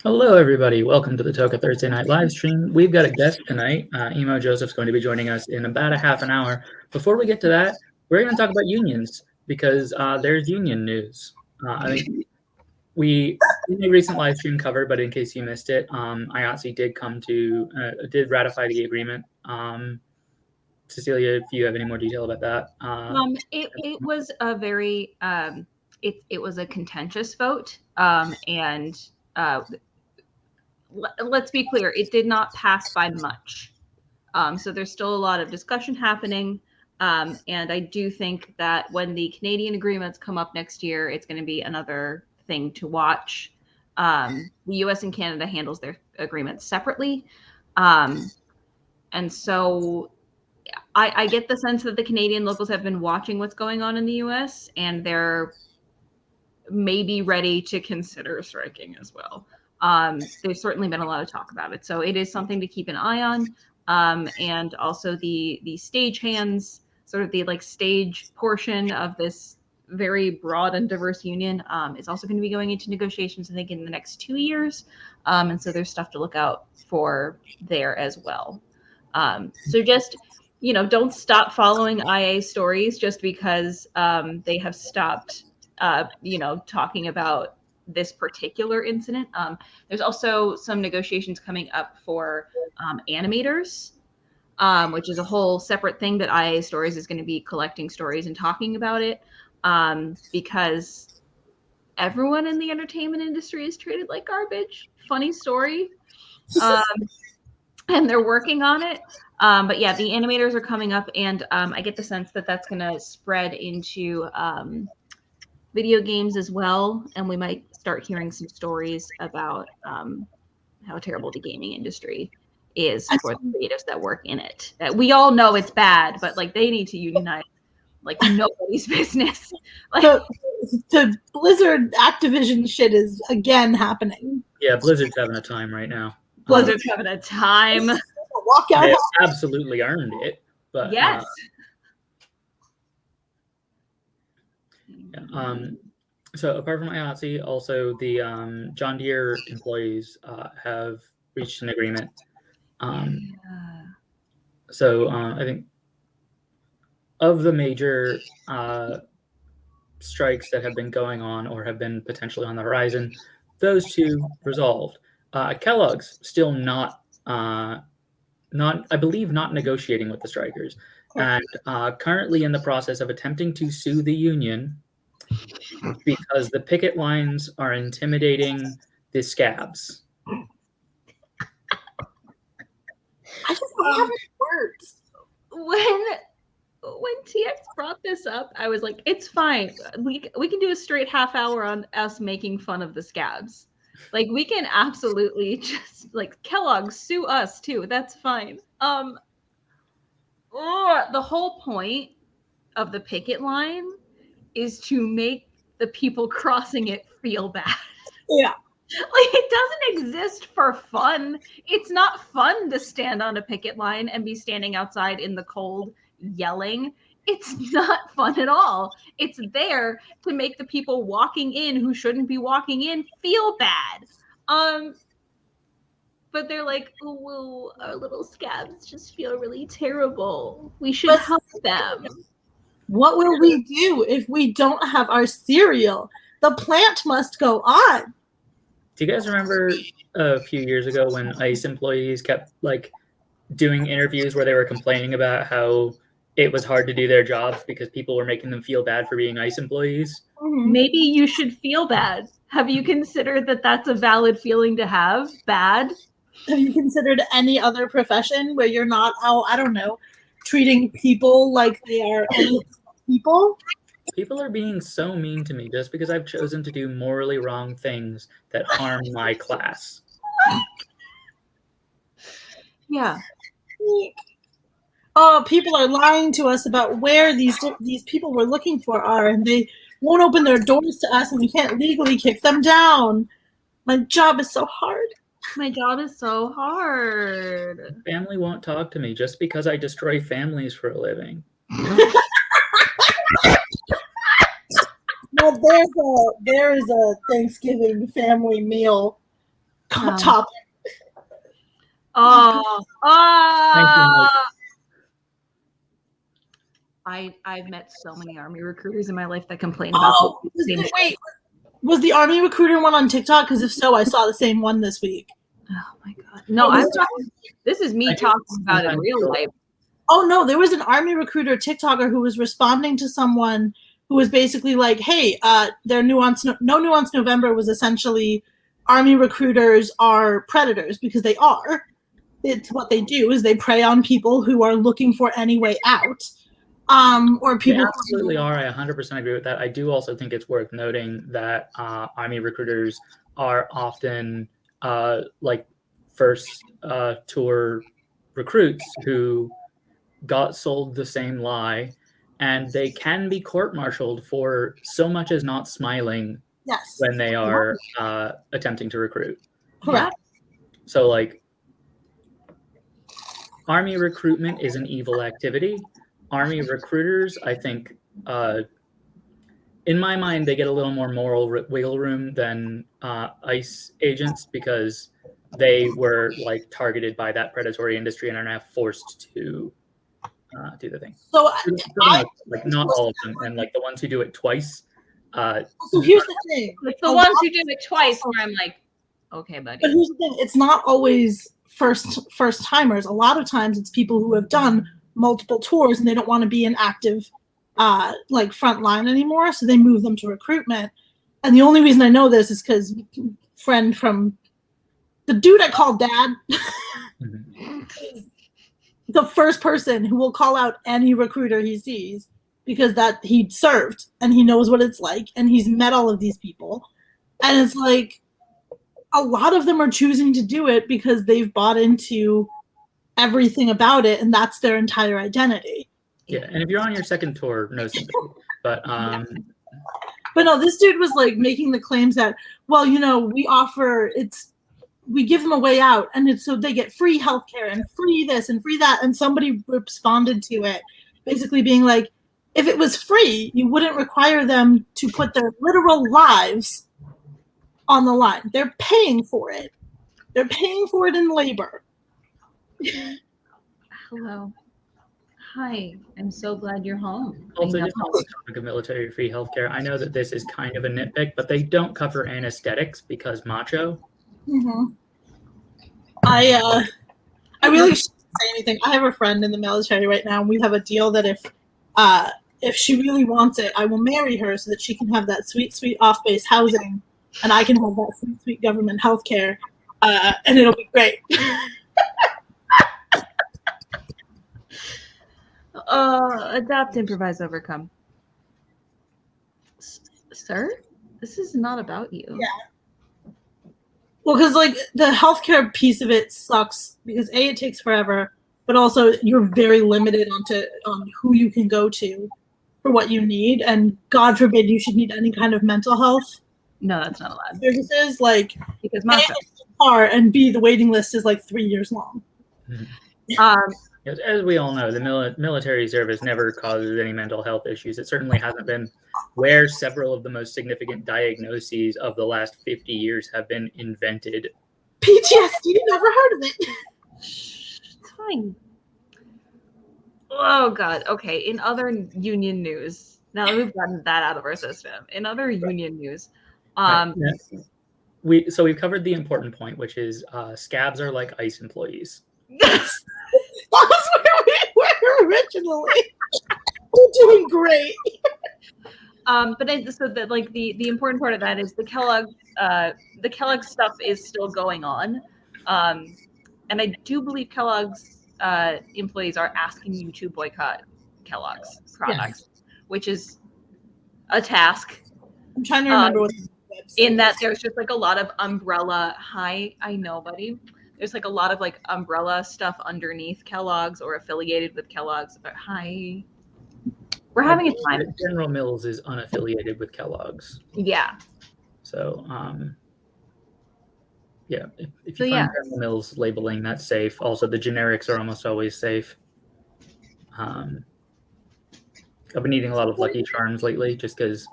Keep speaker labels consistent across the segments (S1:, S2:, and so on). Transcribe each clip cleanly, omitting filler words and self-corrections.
S1: Hello, everybody. Welcome to the TOCA Thursday night live stream. We've got a guest tonight. EmoJoseph's going to be joining us in about a half an hour. Before we get to that, we're going to talk about unions because there's union news. I think we in a recent live stream covered, but in case you missed it, IATSE did ratify the agreement. Cecilia, if you have any more detail about that.
S2: It was a very it was a contentious vote, and let's be clear, it did not pass by much. So there's still a lot of discussion happening, and I do think that when the Canadian agreements come up next year, it's going to be another thing to watch. The U.S. and Canada handles their agreements separately, and so I get the sense that the Canadian locals have been watching what's going on in the U.S. and they're maybe ready to consider striking as well. There's certainly been a lot of talk about it, so it is something to keep an eye on. And also the stagehands, sort of the stage portion of this very broad and diverse union, is also going to be going into negotiations, I think, in the next 2 years. And so there's stuff to look out for there as well. So just, don't stop following IA stories just because they have stopped, talking about this particular incident. There's also some negotiations coming up for animators, which is a whole separate thing that IA Stories is going to be collecting stories and talking about it, because everyone in the entertainment industry is treated like garbage. Funny story. And they're working on it. But yeah, the animators are coming up, and I get the sense that that's going to spread into video games as well, and we might start hearing some stories about how terrible the gaming industry is for the creatives that work in it. We all know it's bad, but they need to unionize like nobody's business.
S3: The Blizzard Activision shit is again happening.
S1: Yeah, Blizzard's having a time right now.
S2: Blizzard's having a time.
S1: They absolutely earned it, but
S2: yes.
S1: So apart from IATSE, also the John Deere employees have reached an agreement. So I think of the major strikes that have been going on or have been potentially on the horizon, those two resolved. Kellogg's still not, I believe, not negotiating with the strikers, and currently in the process of attempting to sue the union because the picket lines are intimidating the scabs.
S3: I just don't have any words.
S2: When TX brought this up, I was like, it's fine. We can do a straight half hour on us making fun of the scabs. We can absolutely just Kellogg's sue us too. That's fine. The whole point of the picket line is to make the people crossing it feel bad.
S3: Yeah.
S2: It doesn't exist for fun. It's not fun to stand on a picket line and be standing outside in the cold yelling. It's not fun at all. It's there to make the people walking in who shouldn't be walking in feel bad. But they're like, oh, well, our little scabs just feel really terrible. We should help them.
S3: What will we do if we don't have our cereal? The plant must go on.
S1: Do you guys remember a few years ago when ICE employees kept doing interviews where they were complaining about how it was hard to do their jobs because people were making them feel bad for being ICE employees?
S2: Maybe you should feel bad. Have you considered that that's a valid feeling to have? Bad?
S3: Have you considered any other profession where you're not, treating people like they are people?
S1: People are being so mean to me just because I've chosen to do morally wrong things that harm my class.
S2: Yeah.
S3: Oh, people are lying to us about where these people we're looking for are, and they won't open their doors to us, and we can't legally kick them down. My job is so hard.
S2: My job is so hard.
S1: Family won't talk to me just because I destroy families for a living.
S3: Well, there is a Thanksgiving family meal top.
S2: Oh,
S1: Thank you,
S2: I've met so many Army recruiters in my life that complain about the same shit.
S3: Wait, was the Army recruiter one on TikTok? Because if so, I saw the same one this week.
S2: Oh my god! No, this is me talking about in real life.
S3: Oh no, there was an Army recruiter TikToker who was responding to someone who was basically like, "Hey, their No Nuance November was essentially Army recruiters are predators because they are. It's what they do is they prey on people who are looking for any way out, or people."
S1: They absolutely are. I 100% agree with that. I do also think it's worth noting that Army recruiters are often like first tour recruits who got sold the same lie, and they can be court-martialed for so much as not smiling when they are attempting to recruit.
S3: Correct.
S1: So, like, Army recruitment is an evil activity. Army recruiters, I think, in my mind, they get a little more moral wiggle room than ICE agents because they were like targeted by that predatory industry and are now forced to do the thing.
S3: So,
S1: like not all of them, and like the ones who do it twice.
S3: So here's the thing:
S2: it's the ones who do it twice where I'm like, okay, buddy.
S3: But here's the thing: it's not always first timers. A lot of times, it's people who have done multiple tours and they don't want to be an active like front line anymore, so they move them to recruitment. And the only reason I know this is because friend from the dude I call dad, the first person who will call out any recruiter he sees because that he served and he knows what it's like and he's met all of these people. And it's like a lot of them are choosing to do it because they've bought into everything about it and that's their entire identity.
S1: Yeah, and if you're on your second tour, no sympathy. But
S3: no, this dude was like making the claims that, well, you know, we give them a way out, and it's so they get free healthcare and free this and free that. And somebody responded to it, basically being like, if it was free, you wouldn't require them to put their literal lives on the line. They're paying for it. They're paying for it in labor.
S2: Hello. Hi, I'm so glad you're home.
S1: Also, just on the topic of military free healthcare, I know that this is kind of a nitpick, but they don't cover anesthetics because macho.
S3: Mm-hmm. I really shouldn't say anything. I have a friend in the military right now, and we have a deal that if she really wants it, I will marry her so that she can have that sweet, sweet off-base housing, and I can have that sweet, sweet government healthcare, and it'll be great.
S2: Adapt, improvise, overcome. Sir, this is not about you.
S3: Yeah. Well, because like the healthcare piece of it sucks because A, it takes forever, but also you're very limited on who you can go to for what you need, and God forbid you should need any kind of mental health.
S2: No, that's not allowed.
S3: Services like
S2: because
S3: A, it's far, and B, the waiting list is like 3 years long.
S1: As we all know, the military service never causes any mental health issues. It certainly hasn't been where several of the most significant diagnoses of the last 50 years have been invented.
S3: PTSD, never heard of it.
S2: It's fine. Oh, God. Okay, in other union news, now that we've gotten that out of our system, in other union news,
S3: We've
S1: covered the important point, which is scabs are like ICE employees.
S3: Yes. That was where we were originally. We're doing great.
S2: The important part of that is the Kellogg stuff is still going on, and I do believe Kellogg's employees are asking you to boycott Kellogg's products, which is a task.
S3: I'm trying to remember what.
S2: In that there's just like a lot of umbrella. Hi, I know, buddy. There's like a lot of like umbrella stuff underneath Kellogg's or affiliated with Kellogg's. But hi, we're having a time.
S1: General Mills is unaffiliated with Kellogg's.
S2: Yeah.
S1: So, yeah, if you find General Mills labeling, that's safe. Also, the generics are almost always safe. I've been eating a lot of Lucky Charms lately just because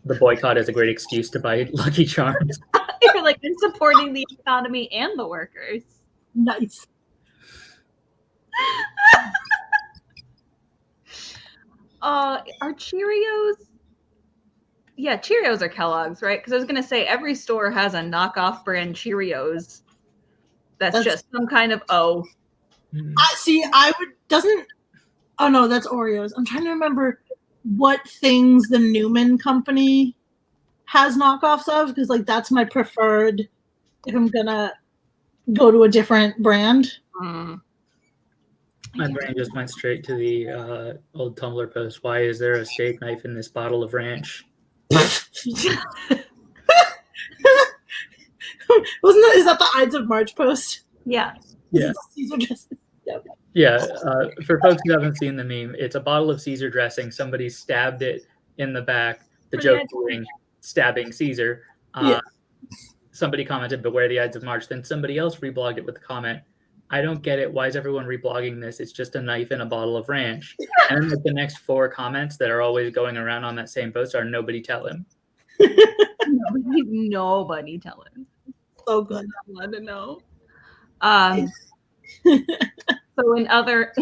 S1: the boycott is a great excuse to buy Lucky Charms.
S2: You're like, I'm supporting the economy and the workers.
S3: Nice.
S2: Are Cheerios? Yeah, Cheerios are Kellogg's, right? Because I was gonna say every store has a knockoff brand Cheerios. That's just some kind of
S3: Oh no, that's Oreos. I'm trying to remember what things the Newman company has knockoffs of, because like that's my preferred if I'm gonna go to a different brand.
S1: My brain just went straight to the old Tumblr post. Why is there a steak knife in this bottle of ranch?
S3: Is that the Ides of March post?
S2: Yeah.
S1: Yeah.
S3: Caesar dressing. Yep.
S1: Yeah. For folks who haven't seen the meme, it's a bottle of Caesar dressing. Somebody stabbed it in the back. The joke being stabbing Caesar. Somebody commented, "Beware the Ides of March." Then somebody else reblogged it with a comment, "I don't get it. Why is everyone reblogging this? It's just a knife in a bottle of ranch." And then like, the next 4 comments that are always going around on that same post are "Nobody tell him."
S2: Nobody tell him.
S3: So good.
S2: I want to know. So in other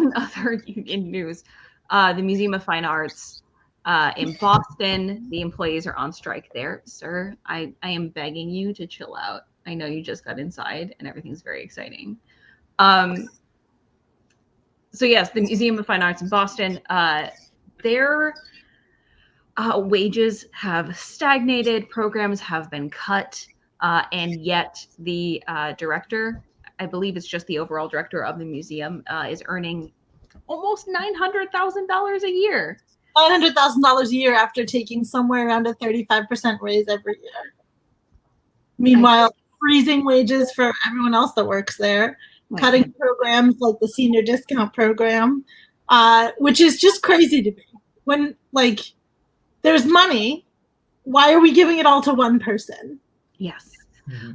S2: news, the Museum of Fine Arts in Boston, the employees are on strike there. Sir, I am begging you to chill out. I know you just got inside and everything's very exciting. So yes, the Museum of Fine Arts in Boston, their wages have stagnated, programs have been cut, and yet the director, I believe it's just the overall director of the museum, is earning almost $900,000 a year.
S3: $900,000 a year after taking somewhere around a 35% raise every year. Meanwhile, freezing wages for everyone else that works there, cutting programs like the senior discount program, which is just crazy to me. When like there's money, why are we giving it all to one person?
S2: Yes.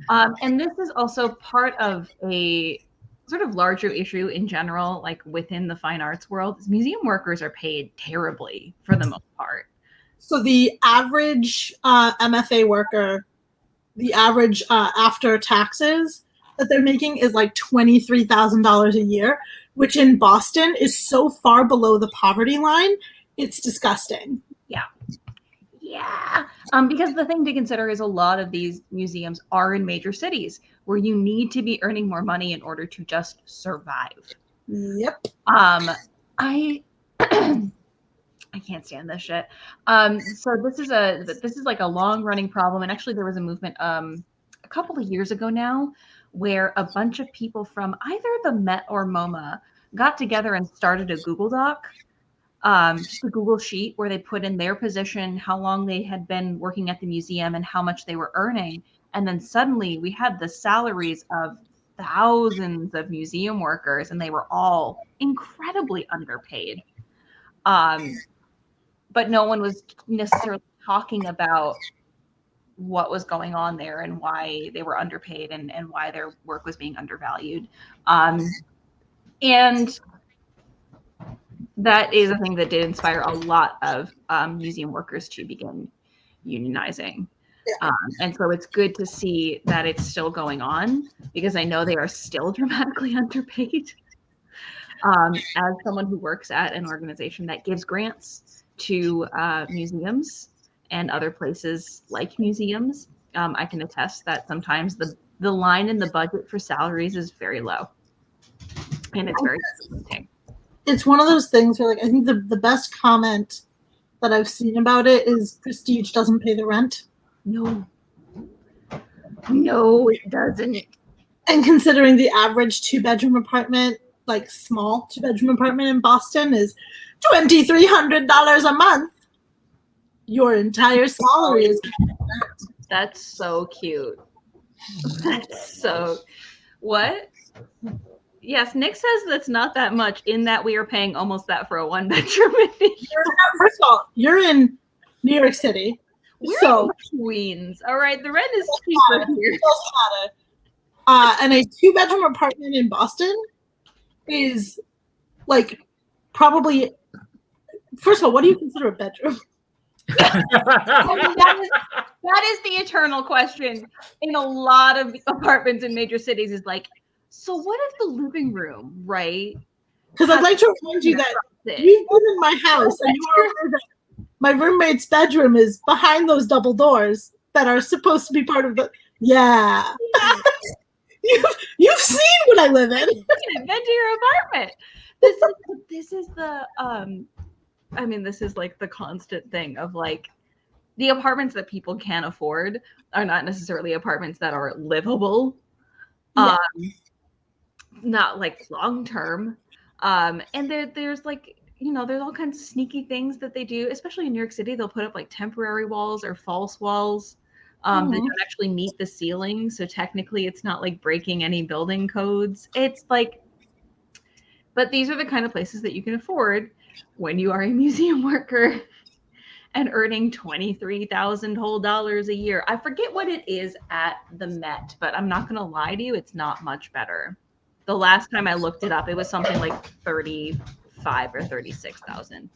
S2: And this is also part of a sort of larger issue in general, like within the fine arts world. Museum workers are paid terribly for the most part.
S3: So the average MFA worker, the average after taxes that they're making is like $23,000 a year, which in Boston is so far below the poverty line, it's disgusting.
S2: Yeah. Because the thing to consider is a lot of these museums are in major cities where you need to be earning more money in order to just survive.
S3: Yep.
S2: I can't stand this shit. So this is like a long running problem. And actually there was a movement a couple of years ago now where a bunch of people from either the Met or MoMA got together and started a Google Doc. Just a Google sheet where they put in their position, how long they had been working at the museum and how much they were earning. And then suddenly we had the salaries of thousands of museum workers and they were all incredibly underpaid. But no one was necessarily talking about what was going on there and why they were underpaid and why their work was being undervalued. And that is a thing that did inspire a lot of museum workers to begin unionizing. And so it's good to see that it's still going on because I know they are still dramatically underpaid. As someone who works at an organization that gives grants to museums and other places like museums, I can attest that sometimes the line in the budget for salaries is very low. And it's very disappointing.
S3: It's one of those things where, like, I think the best comment that I've seen about it is Prestige doesn't pay the rent.
S2: No, it doesn't.
S3: And considering the average 2-bedroom apartment, like small 2-bedroom apartment in Boston is $2,300 a month, your entire salary is rent.
S2: That's so cute. That's so. What? Yes, Nick says that's not that much in that we are paying almost that for a 1-bedroom.
S3: First of all, you're in New York City.
S2: We're in Queens. All right, the rent is cheaper here.
S3: And a 2-bedroom apartment in Boston is like probably, first of all, what do you consider a bedroom?
S2: That is the eternal question in a lot of apartments in major cities is like, so what if the living room, right?
S3: Because I'd like to remind you that you've been in my house and you are aware that my roommate's bedroom is behind those double doors that are supposed to be part of the. Yeah. You've seen what I live in.
S2: I've been to your apartment. This is the I mean, this is like the constant thing of like the apartments that people can't afford are not necessarily apartments that are livable.
S3: Yeah.
S2: Not like long term. And there's like, you know, there's all kinds of sneaky things that they do, especially in New York City. They'll put up like temporary walls or false walls that don't actually meet the ceiling. So technically it's not like breaking any building codes. It's like, but these are the kind of places that you can afford when you are a museum worker and earning $23,000 whole dollars a year. I forget what it is at the Met, but I'm not going to lie to you, it's not much better. The last time I looked it up, it was something like 35 or 36,000.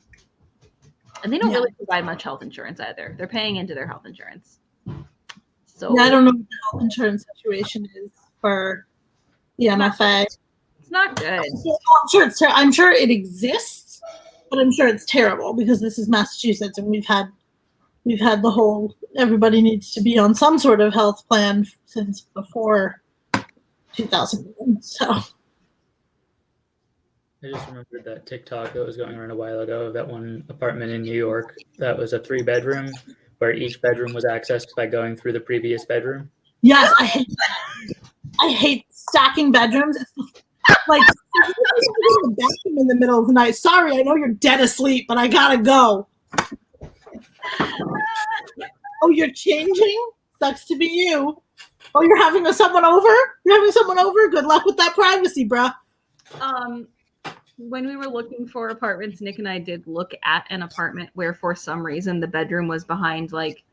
S2: And they don't really provide much health insurance either. They're paying into their health insurance. So
S3: I don't know what the health insurance situation is for the MFA.
S2: It's not good.
S3: I'm sure it exists, but I'm sure it's terrible because this is Massachusetts and we've had the whole everybody needs to be on some sort of health plan since before 2000. So
S1: I just remembered that TikTok that was going around a while ago of that one apartment in New York that was a 3-bedroom where each bedroom was accessed by going through the previous bedroom.
S3: Yes, I hate that. I hate stacking bedrooms. It's like the bathroom in the middle of the night. Sorry, I know you're dead asleep, but I gotta go. Oh, you're changing? Sucks to be you. Oh, you're having someone over? You're having someone over? Good luck with that privacy, bruh.
S2: When we were looking for apartments, Nick and I did look at an apartment where for some reason the bedroom was behind like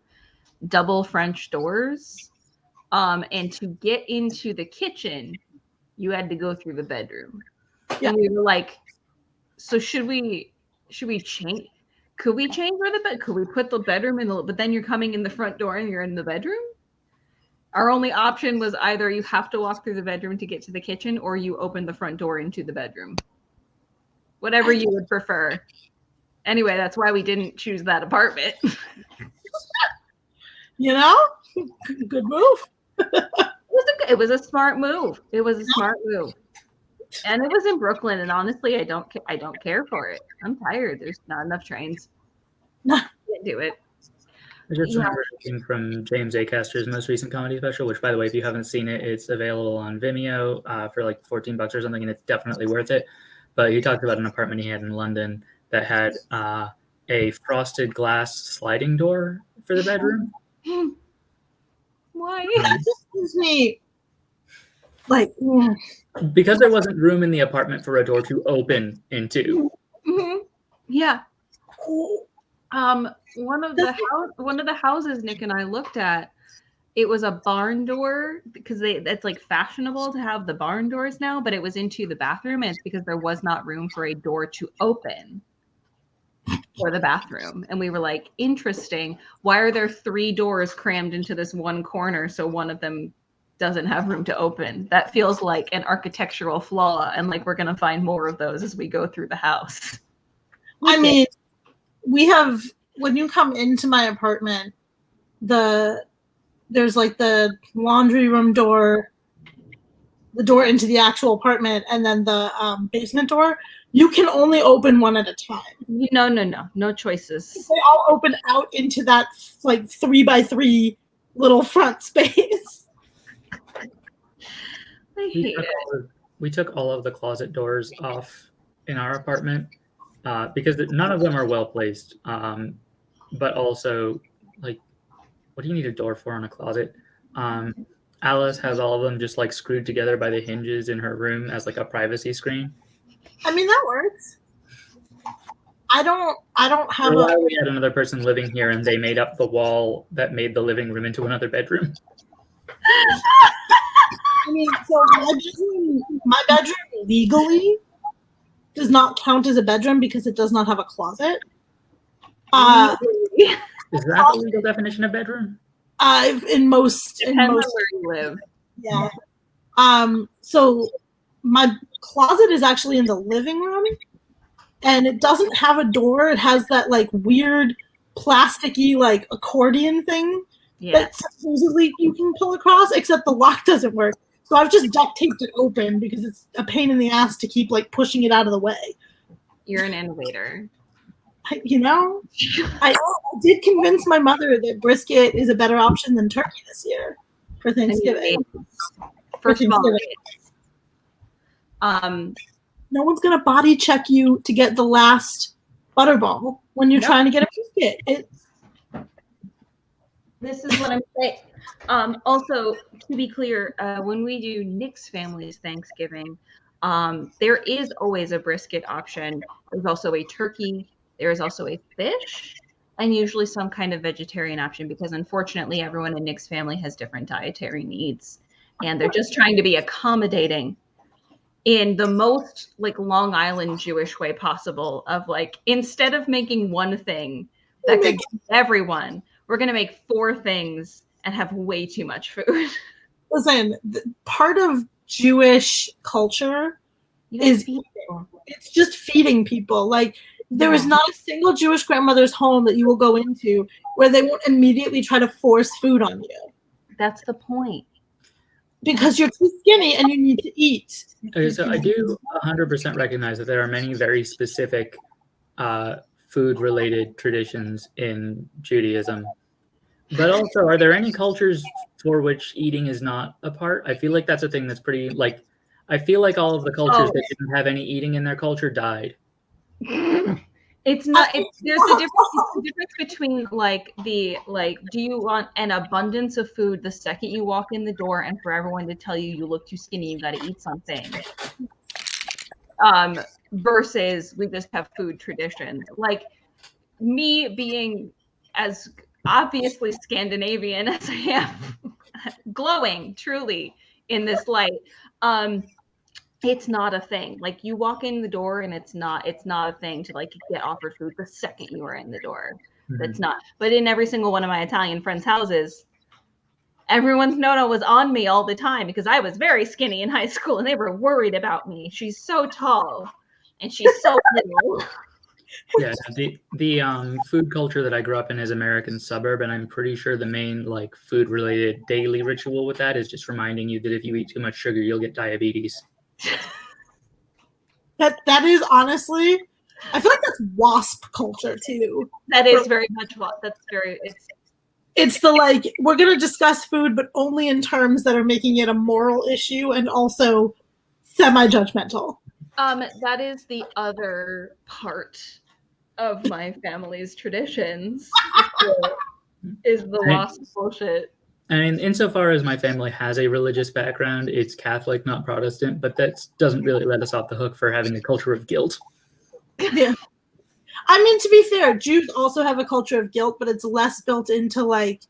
S2: double French doors. And to get into the kitchen, you had to go through the bedroom. Yeah. And we were like, so should we change? Could we change where the bed? Could we put the bedroom in but then you're coming in the front door and you're in the bedroom? Our only option was either you have to walk through the bedroom to get to the kitchen or you open the front door into the bedroom. Whatever you would prefer. Anyway, that's why we didn't choose that apartment.
S3: You know? Good move.
S2: It was a smart move. It was a smart move. And it was in Brooklyn, and honestly, I don't care for it. I'm tired. There's not enough trains.
S3: No.
S2: Can't do it.
S1: I just remember looking from James Acaster's most recent comedy special, which, by the way, if you haven't seen it, it's available on Vimeo for like $14 or something, and it's definitely worth it. But he talked about an apartment he had in London that had a frosted glass sliding door for the bedroom.
S2: Why?
S3: That just gives me like
S1: because there wasn't room in the apartment for a door to open into.
S2: Mm-hmm. Yeah. One of the houses Nick and I looked at, it was a barn door because it's like fashionable to have the barn doors now, but it was into the bathroom, and it's because there was not room for a door to open for the bathroom. And we were like, interesting. Why are there 3 doors crammed into this one corner so one of them doesn't have room to open? That feels like an architectural flaw, and like we're going to find more of those as we go through the house.
S3: I mean, we have, when you come into my apartment, there's like the laundry room door, the door into the actual apartment, and then the basement door. You can only open one at a time.
S2: No choices.
S3: They all open out into that like 3x3 little front space.
S2: I hate it.
S1: We took all of the closet doors off in our apartment because none of them are well placed. But also, like, what do you need a door for in a closet? Alice has all of them just like screwed together by the hinges in her room as like a privacy screen.
S3: I mean, that works. I don't have
S1: we had another person living here and they made up the wall that made the living room into another bedroom.
S3: I mean, so my bedroom legally does not count as a bedroom because it does not have a closet.
S1: Is that the legal definition of bedroom?
S3: In most
S2: Depends on where you live.
S3: Yeah. So my closet is actually in the living room, and it doesn't have a door. It has that like weird plasticky like accordion thing that supposedly you can pull across, except the lock doesn't work. So I've just duct taped it open because it's a pain in the ass to keep like pushing it out of the way.
S2: You're an innovator.
S3: I did convince my mother that brisket is a better option than turkey this year for Thanksgiving.
S2: First of all,
S3: no one's gonna body check you to get the last butterball when you're trying to get a brisket.
S2: This is what I'm saying. Also, to be clear, when we do Nick's family's Thanksgiving, there is always a brisket option. There's also a turkey. There is also a fish, and usually some kind of vegetarian option, because unfortunately everyone in Nick's family has different dietary needs, and they're just trying to be accommodating in the most like Long Island Jewish way possible, of like, instead of making one thing that could give everyone, we're going to make 4 things and have way too much food.
S3: Listen, part of Jewish culture is it's just feeding people. Like, there is not a single Jewish grandmother's home that you will go into where they won't immediately try to force food on you.
S2: That's the point.
S3: Because you're too skinny and you need to eat.
S1: Okay, so I do 100% recognize that there are many very specific food-related traditions in Judaism. But also, are there any cultures for which eating is not a part? I feel like that's a thing that's pretty, like, I feel like all of the cultures that didn't have any eating in their culture died.
S2: It's not. There's a difference between do you want an abundance of food the second you walk in the door, and for everyone to tell you look too skinny, you got to eat something, versus we just have food traditions. Like, me being as obviously Scandinavian as I am, glowing truly in this light, it's not a thing. Like, you walk in the door and it's not a thing to like get offered food the second you are in the door. Mm-hmm. That's not. But in every single one of my Italian friends' houses, everyone's Nona was on me all the time because I was very skinny in high school and they were worried about me. She's so tall and she's so little.
S1: Yeah, the food culture that I grew up in is American suburb, and I'm pretty sure the main like food related daily ritual with that is just reminding you that if you eat too much sugar, you'll get diabetes.
S3: That is honestly, I feel like that's WASP culture too.
S2: That is very much WASP.
S3: It's the like, we're gonna discuss food, but only in terms that are making it a moral issue and also semi-judgmental.
S2: That is the other part of my family's traditions. is the WASP bullshit.
S1: I mean, insofar as my family has a religious background, it's Catholic, not Protestant, but that doesn't really let us off the hook for having a culture of guilt.
S3: Yeah. I mean, to be fair, Jews also have a culture of guilt, but it's less built into like,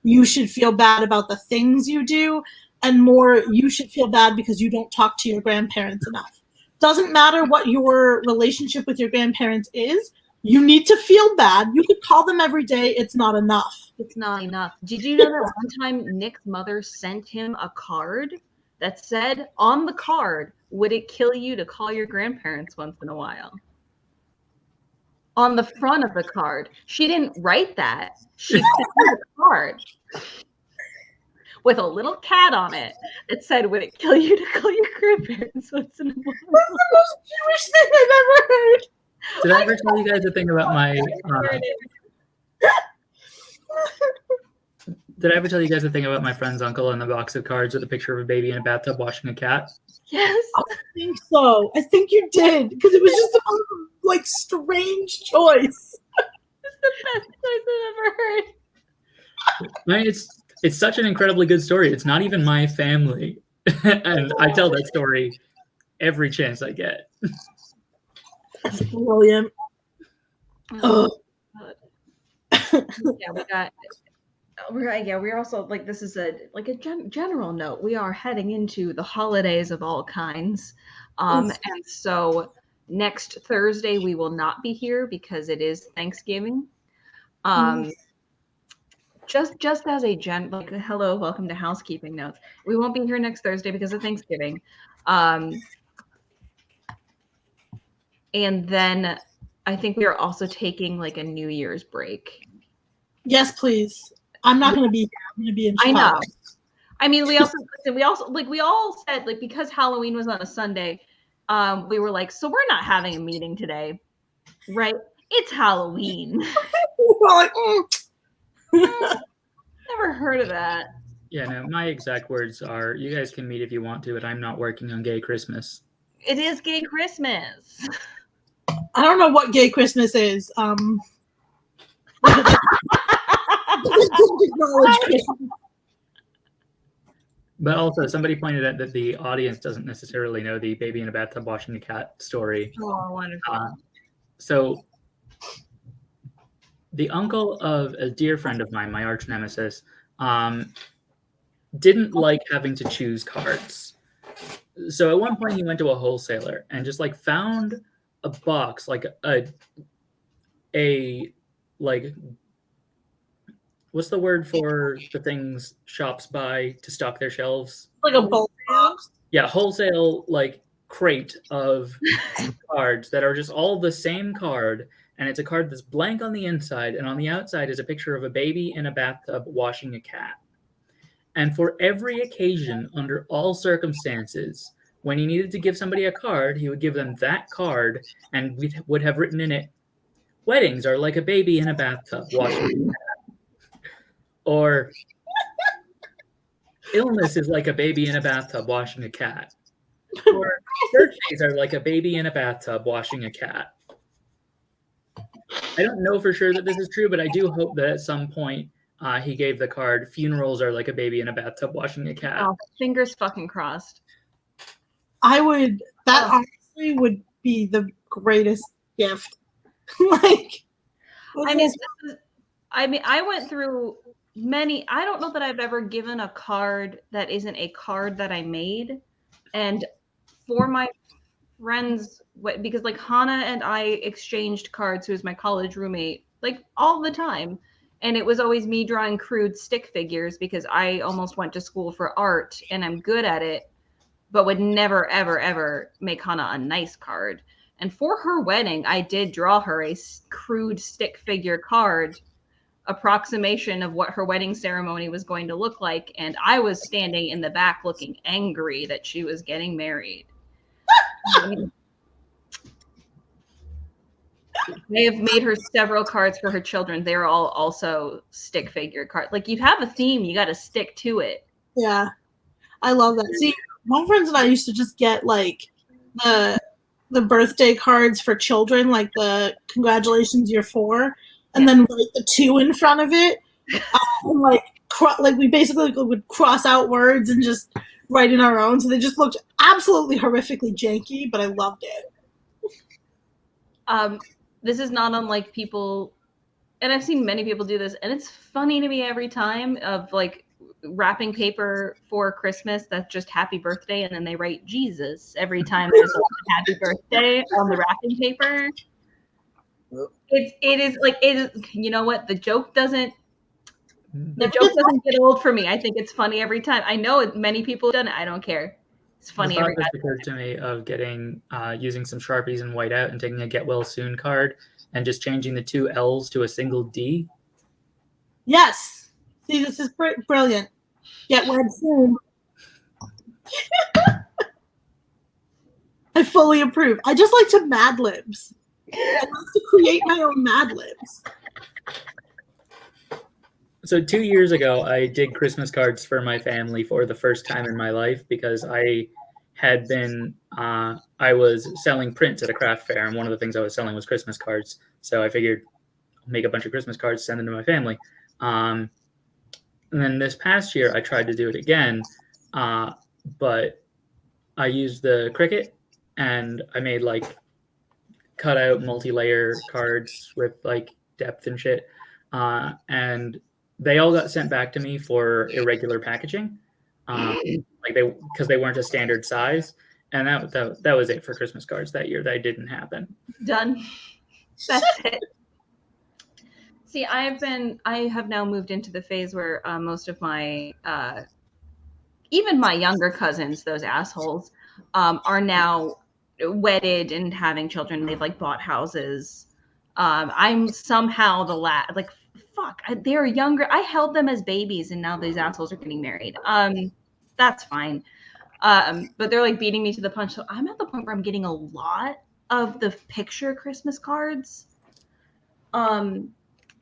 S3: you should feel bad about the things you do, and more, you should feel bad because you don't talk to your grandparents enough. Doesn't matter what your relationship with your grandparents is, you need to feel bad. You could call them every day. It's not enough.
S2: It's not enough. Did you know that one time Nick's mother sent him a card that said on the card, would it kill you to call your grandparents once in a while? On the front of the card. She didn't write that. She sent the card with a little cat on it that said, would it kill you to call your grandparents once in a while?
S3: That's the most Jewish thing I've ever heard.
S1: Did I ever tell you guys the thing about my Did I ever tell you guys the thing about my friend's uncle and the box of cards with a picture of a baby in a bathtub washing a cat?
S2: Yes.
S3: I think so. I think you did, because it was just the most like strange choice.
S2: It's the best choice I've ever heard.
S1: I mean, it's such an incredibly good story. It's not even my family, and I tell that story every chance I get.
S3: That's brilliant.
S2: Oh. Yeah, we're also like, this is a general note. We are heading into the holidays of all kinds. And so next Thursday we will not be here because it is Thanksgiving. Just as a like, hello, welcome to housekeeping notes. We won't be here next Thursday because of Thanksgiving. And then I think we are also taking like a New Year's break.
S3: Yes, please. I'm not going to be here. I'm going to be in Chicago.
S2: I know. I mean, we all said, like, because Halloween was on a Sunday, we were like, so we're not having a meeting today, right? It's Halloween.
S3: We're like,
S2: Never heard of that.
S1: Yeah, no, my exact words are, you guys can meet if you want to, but I'm not working on Gay Christmas.
S2: It is Gay Christmas.
S3: I don't know what Gay Christmas is.
S1: But also, somebody pointed out that the audience doesn't necessarily know the baby in a bathtub washing a cat story.
S2: Oh, wonderful.
S1: So, the uncle of a dear friend of mine, my arch nemesis, didn't like having to choose cards. So at one point he went to a wholesaler and just like found a box, like a like, what's the word for the things shops buy to stock their shelves?
S3: Like a bulk box?
S1: Yeah, wholesale like crate of cards that are just all the same card, and it's a card that's blank on the inside, and on the outside is a picture of a baby in a bathtub washing a cat. And for every occasion, under all circumstances, when he needed to give somebody a card, he would give them that card, and we would have written in it, "Weddings are like a baby in a bathtub washing a cat." Or, "Illness is like a baby in a bathtub washing a cat." Or, "Birthdays are like a baby in a bathtub washing a cat." I don't know for sure that this is true, but I do hope that at some point he gave the card, "Funerals are like a baby in a bathtub washing a cat."
S2: Oh, fingers fucking crossed.
S3: That honestly would be the greatest gift. Like,
S2: I went through many. I don't know that I've ever given a card that isn't a card that I made. And for my friends, because like Hannah and I exchanged cards, who was my college roommate, like all the time. And it was always me drawing crude stick figures because I almost went to school for art and I'm good at it, but would never, ever, ever make Hannah a nice card. And for her wedding, I did draw her a crude stick figure card, approximation of what her wedding ceremony was going to look like. And I was standing in the back looking angry that she was getting married. They have made her several cards for her children. They're all also stick figure cards. Like, you have a theme, you got to stick to it.
S3: Yeah, I love that. See, my friends and I used to just get like the birthday cards for children, like the congratulations you're 4, and then write the 2 in front of it, and like we basically would cross out words and just write in our own. So they just looked absolutely horrifically janky, but I loved it.
S2: This is not unlike people, and I've seen many people do this, and it's funny to me every time, of like wrapping paper for Christmas that's just happy birthday, and then they write Jesus every time there's a happy birthday on the wrapping paper. It is, you know what? The joke doesn't get old for me. I think it's funny every time. I know many people have done it. I don't care. It's funny every time.
S1: It occurred to me of getting using some Sharpies and white out and taking a get well soon card and just changing the 2 L's to a single D.
S3: Yes. See, this is brilliant. Get well soon. I fully approve. I just like to Mad Libs. I like to create my own Mad Libs.
S1: So 2 years ago, I did Christmas cards for my family for the first time in my life because I had been, I was selling prints at a craft fair, and one of the things I was selling was Christmas cards. So I figured I'll make a bunch of Christmas cards, send them to my family. And then this past year, I tried to do it again, but I used the Cricut, and I made like cutout multi-layer cards with like depth and shit. And they all got sent back to me for irregular packaging, because they weren't a standard size, and that was it for Christmas cards that year. That didn't happen.
S2: Done. That's it. See, I have now moved into the phase where most of my, even my younger cousins, those assholes, are now wedded and having children. They've like bought houses. I'm somehow the like, fuck, they're younger. I held them as babies, and now these assholes are getting married. That's fine. But they're like beating me to the punch. So I'm at the point where I'm getting a lot of the picture Christmas cards.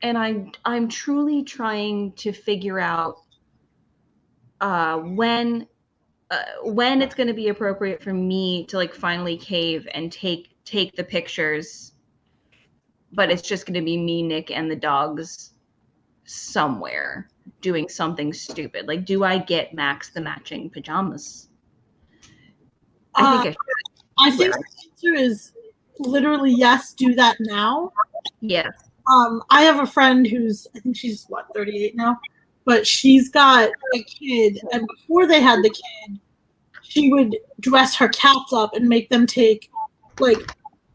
S2: And I'm truly trying to figure out when it's going to be appropriate for me to like finally cave and take the pictures, but it's just going to be me, Nick, and the dogs somewhere doing something stupid. Like, do I get Max the matching pajamas?
S3: I think the answer is literally yes, do that now.
S2: Yeah.
S3: I have a friend who's, I think she's 38 now, but she's got a kid, and before they had the kid, she would dress her cats up and make them take like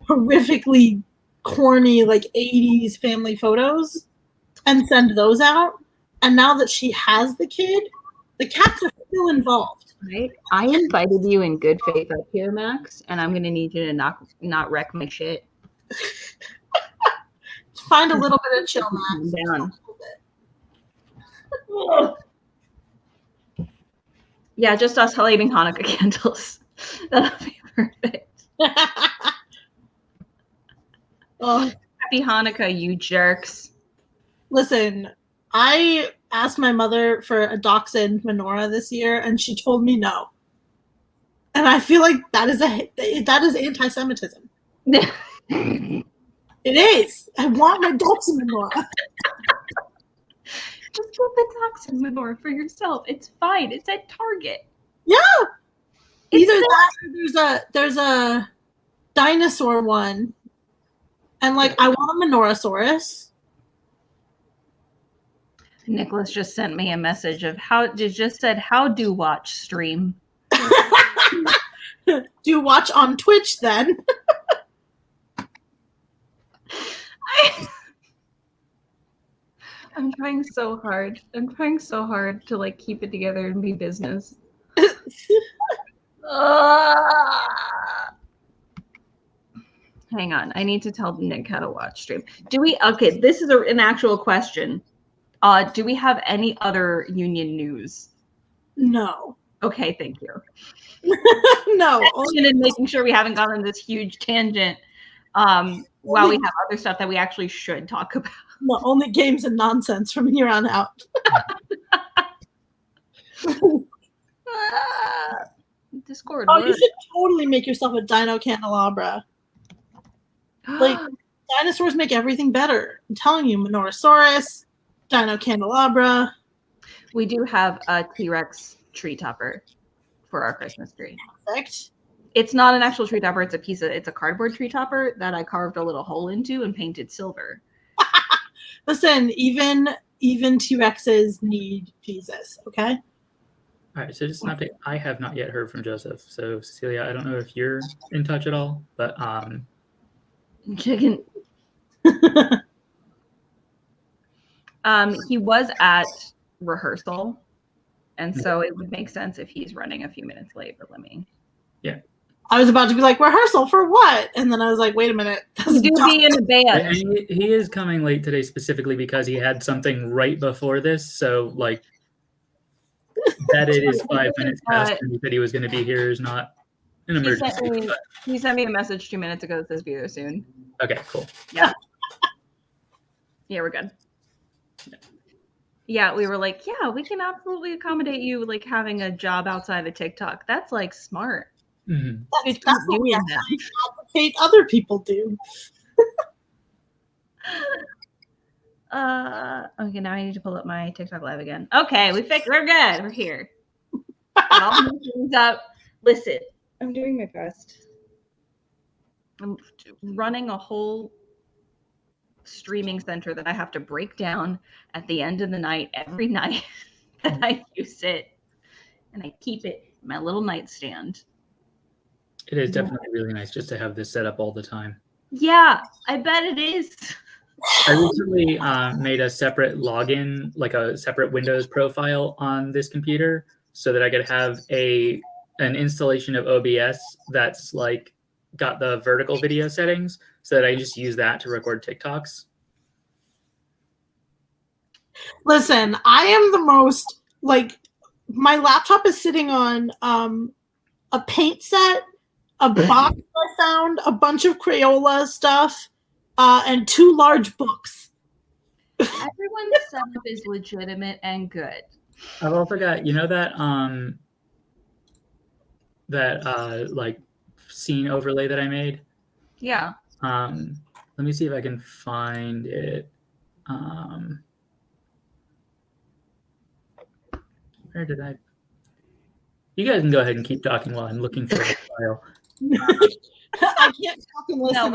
S3: horrifically corny like 80s family photos and send those out. And now that she has the kid, the cats are still involved.
S2: Right. I invited you in good faith up here, Max, and I'm gonna need you to not wreck my shit.
S3: Find a little bit of chill, Max.
S2: Down. Yeah, just us lighting Hanukkah candles. That'll be perfect.
S3: Oh.
S2: Happy Hanukkah, you jerks.
S3: Listen, I asked my mother for a dachshund menorah this year, and she told me no. And I feel like that is anti-Semitism. It is. I want my dachshund menorah.
S2: Just get the dachshund menorah for yourself. It's fine. It's at Target.
S3: Yeah. Either that or there's a dinosaur one. And like I want a Menorahsaurus.
S2: Nicholas just sent me a message of how do watch stream.
S3: Do you watch on Twitch then?
S2: I'm trying so hard. I'm trying so hard to like keep it together and be business. Hang on. I need to tell Nick how to watch stream. Okay, this is an actual question. Do we have any other union news?
S3: No.
S2: Okay, thank you.
S3: No.
S2: And making sure we haven't gone on this huge tangent while we have other stuff that we actually should talk about.
S3: No, only games and nonsense from here on out.
S2: Discord.
S3: Oh, you should totally make yourself a dino candelabra. Like, dinosaurs make everything better. I'm telling you, Menorahsaurus, dino candelabra.
S2: We do have a T-Rex tree topper for our Christmas tree.
S3: Perfect.
S2: It's not an actual tree topper. It's a cardboard tree topper that I carved a little hole into and painted silver.
S3: Listen, even T-Rexes need Jesus, okay?
S1: All right, so just an update. I have not yet heard from Joseph. So Cecilia, I don't know if you're in touch at all, but
S2: Chicken. He was at rehearsal, and so it would make sense if he's running a few minutes late. But let me.
S1: Yeah.
S3: I was about to be like, rehearsal for what? And then I was like, wait a minute.
S2: You do be in a band.
S1: And he is coming late today specifically because he had something right before this. So, like, that it is 5 minutes past and he said he was going to be here is not an emergency.
S2: He sent me a message 2 minutes ago that says be there soon.
S1: Okay, cool.
S2: Yeah. Yeah, we're good. Yeah, we were like, yeah, we can absolutely accommodate you like having a job outside of TikTok. That's like smart.
S1: Mm-hmm.
S3: That's what we advocate other people do.
S2: Okay, now I need to pull up my TikTok live again. Okay, we're good. We're here. All my things up. Listen, I'm doing my best. I'm running a whole streaming center that I have to break down at the end of the night every night that I use it, and I keep it in my little nightstand.
S1: It is definitely really nice just to have this set up all the time.
S2: Yeah, I bet it is.
S1: I recently made a separate login, like a separate Windows profile on this computer, so that I could have an installation of OBS that's like got the vertical video settings, so that I can just use that to record TikToks.
S3: Listen, I am the most like my laptop is sitting on a paint set, a box I found, a bunch of Crayola stuff, and 2 large books.
S2: Everyone's setup is legitimate and good.
S1: I've also got, you know, that like scene overlay that I made.
S2: Yeah.
S1: Let me see if I can find it. Where did I? You guys can go ahead and keep talking while I'm looking for the file.
S3: I can't talk and listen.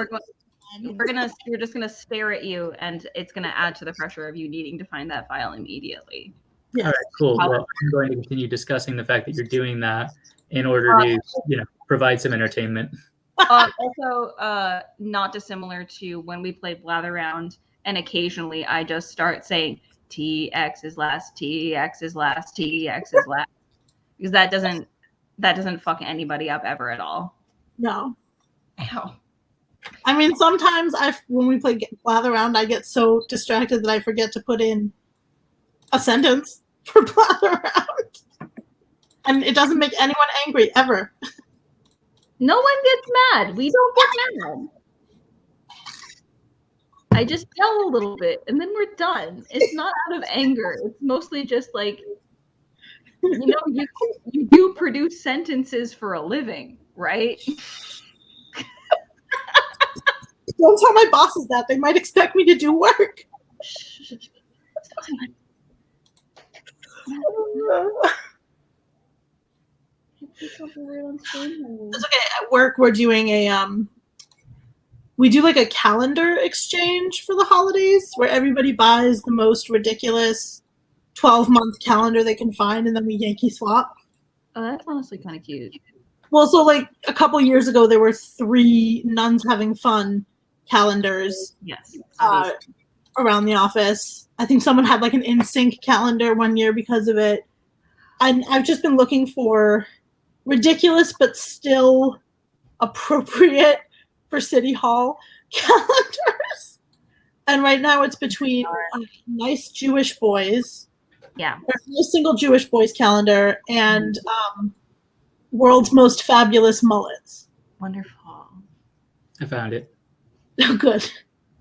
S2: No, we're just gonna stare at you, and it's gonna add to the pressure of you needing to find that file immediately.
S3: Yes.
S1: All right, cool. Well, I'm going to continue discussing the fact that you're doing that in order to, provide some entertainment.
S2: Also, not dissimilar to when we played Blather Round, and occasionally I just start saying TX is last, TX is last, TX is last, because that doesn't fuck anybody up ever at all.
S3: No.
S2: Ow.
S3: I mean, sometimes when we play Blather Round, I get so distracted that I forget to put in a sentence for Blather Round. And it doesn't make anyone angry, ever.
S2: No one gets mad. We don't get mad. I just yell a little bit, and then we're done. It's not out of anger. It's mostly just like, you do produce sentences for a living, right?
S3: Don't tell my bosses that. They might expect me to do work.
S2: It's
S3: okay. At work, we're doing we do like a calendar exchange for the holidays where everybody buys the most ridiculous 12-month calendar they can find, and then we Yankee swap.
S2: Oh, that's honestly kind of cute.
S3: Well, so like a couple years ago, there were 3 nuns having fun calendars.
S2: Yes.
S3: Around the office. I think someone had like an in-sync calendar one year because of it. And I've just been looking for ridiculous but still appropriate for City Hall calendars. And right now it's between nice Jewish boys.
S2: Yeah.
S3: A single Jewish boys calendar and world's most fabulous mullets.
S2: Wonderful.
S1: I found it.
S3: Oh, good.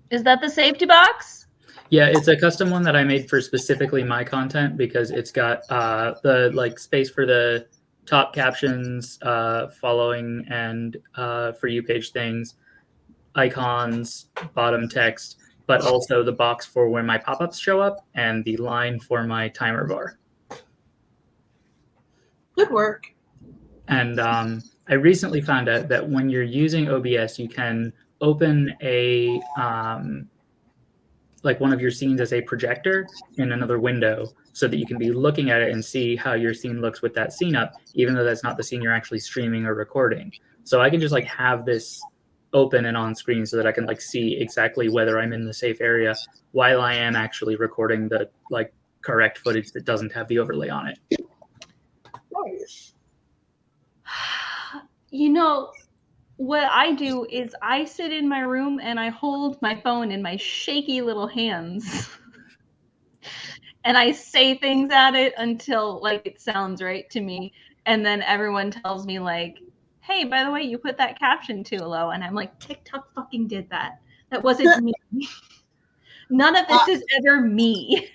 S2: Is that the safety box?
S1: Yeah, it's a custom one that I made for specifically my content because it's got the like space for the top captions, following and for you page things, icons, bottom text, but also the box for where my pop-ups show up and the line for my timer bar.
S3: Good work.
S1: And I recently found out that when you're using OBS, you can open a like one of your scenes as a projector in another window so that you can be looking at it and see how your scene looks with that scene up, even though that's not the scene you're actually streaming or recording. So I can just like have this open and on screen so that I can like see exactly whether I'm in the safe area while I am actually recording the like correct footage that doesn't have the overlay on it.
S3: Nice.
S2: What I do is I sit in my room and I hold my phone in my shaky little hands and I say things at it until like it sounds right to me. And then everyone tells me like, hey, by the way, you put that caption too low. And I'm like, TikTok fucking did that. That wasn't me. None of this is ever me.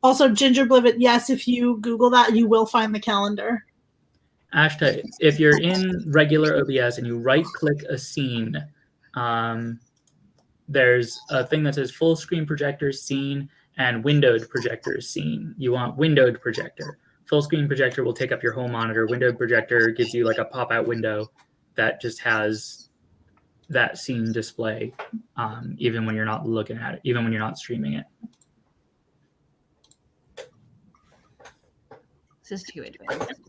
S3: Also, Ginger Blivet, yes, if you Google that, you will find the calendar.
S1: Ashta, if you're in regular OBS and you right-click a scene, there's a thing that says full screen projector scene and windowed projector scene. You want windowed projector. Full screen projector will take up your whole monitor. Windowed projector gives you like a pop-out window that just has that scene display, even when you're not looking at it, even when you're not streaming it.
S2: This is too advanced.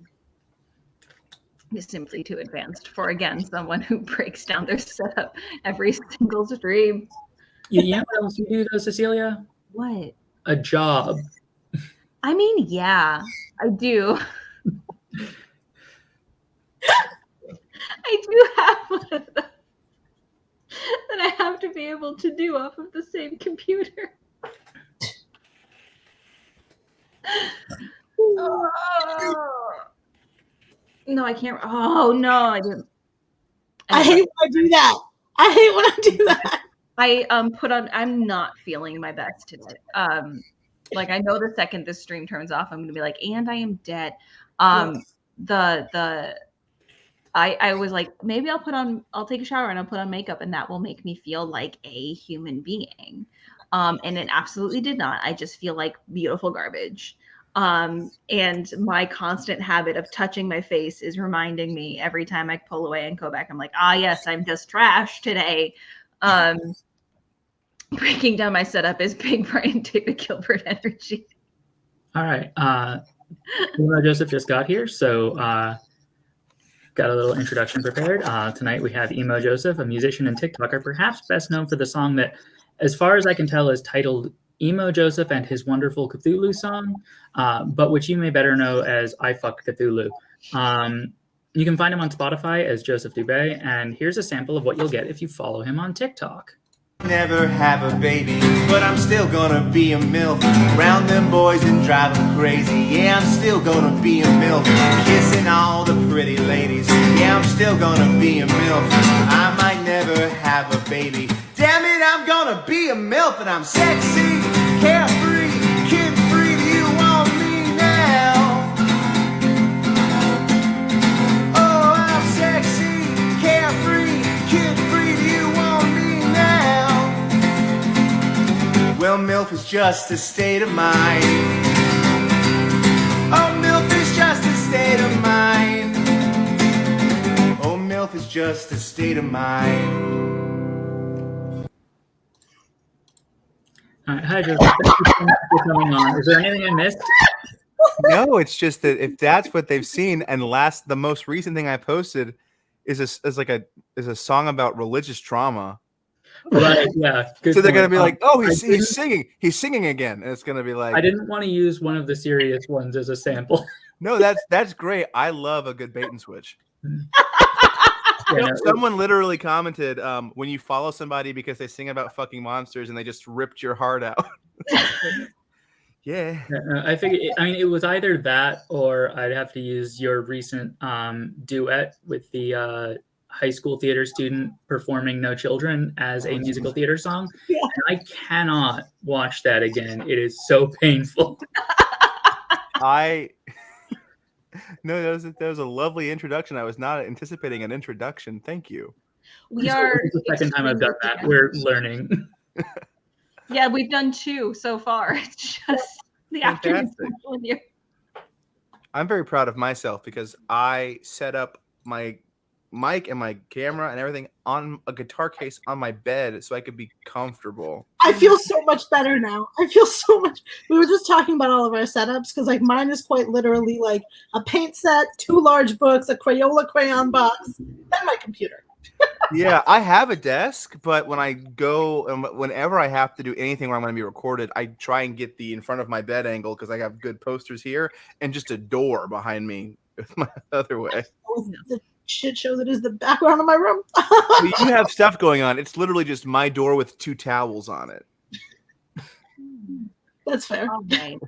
S2: Is simply too advanced for, again, someone who breaks down their setup every single stream.
S1: You know what else you do though, Cecilia?
S2: What?
S1: A job.
S2: I mean, yeah, I do. I do have one of those that I have to be able to do off of the same computer. Oh. No, I can't. Oh no, I didn't.
S3: I hate when I do that. I hate when I do that.
S2: I put on. I'm not feeling my best today. Like I know the second this stream turns off, I'm gonna be like, and I am dead. I was like, maybe I'll take a shower and I'll put on makeup and that will make me feel like a human being. And it absolutely did not. I just feel like beautiful garbage. And my constant habit of touching my face is reminding me every time I pull away and go back, I'm like, yes, I'm just trash today. Breaking down my setup is big brain David Gilbert energy.
S1: All right. EmoJoseph just got here, so got a little introduction prepared. Tonight we have EmoJoseph, a musician and TikToker, perhaps best known for the song that, as far as I can tell, is titled EmoJoseph and His Wonderful Cthulhu Song, but which you may better know as I Fuck Cthulhu. You can find him on Spotify as Joseph Dubé, and here's a sample of what you'll get if you follow him on TikTok.
S4: Never have a baby, but I'm still gonna be a MILF. Round them boys and drive them crazy. Yeah, I'm still gonna be a MILF. Kissing all the pretty ladies. Yeah, I'm still gonna be a MILF. I might never have a baby. Damn it, I'm gonna be a MILF. And I'm sexy, carefree, kid-free. Do you want me now? Oh, I'm sexy, carefree, kid-free. Do you want me now? Well, MILF is just a state of mind. Oh, MILF is just a state of mind. Oh, MILF is just a state of mind.
S1: All right, hi, Joseph. Thank you so much for coming on. Is there anything I missed?
S5: No, it's just that if that's what they've seen, and the most recent thing I posted is a song about religious trauma.
S1: Right, yeah.
S5: So they're gonna be like, "Oh,
S1: I
S5: he's singing again," and it's gonna be like,
S1: I didn't want to use one of the serious ones as a sample.
S5: "No, that's great. I love a good bait and switch."
S1: Yeah, no,
S5: Someone literally commented, when you follow somebody because they sing about fucking monsters and they just ripped your heart out. Yeah.
S1: I figured. I mean, it was either that or I'd have to use your recent duet with the high school theater student performing "No Children" as a musical theater song.
S3: Yeah.
S1: And I cannot watch that again. It is so painful.
S5: No, that was a lovely introduction. I was not anticipating an introduction. Thank you.
S2: We are
S1: It's the second time I've done that. We're learning.
S2: Yeah, we've done 2 so far. It's just the afternoon.
S5: I'm very proud of myself because I set up my mic and my camera and everything on a guitar case on my bed so I could be comfortable.
S3: I feel so much better now. I feel so much. We were just talking about all of our setups because like mine is quite literally like a paint set, 2 large books, a Crayola crayon box, and my computer.
S5: Yeah, I have a desk, but when I go and whenever I have to do anything where I'm going to be recorded, I try and get the in front of my bed angle because I have good posters here and just a door behind me with my other way.
S3: The shit show that is the background of my room.
S5: You have stuff going on. It's literally just my door with 2 towels on it.
S3: That's fair.
S2: Okay.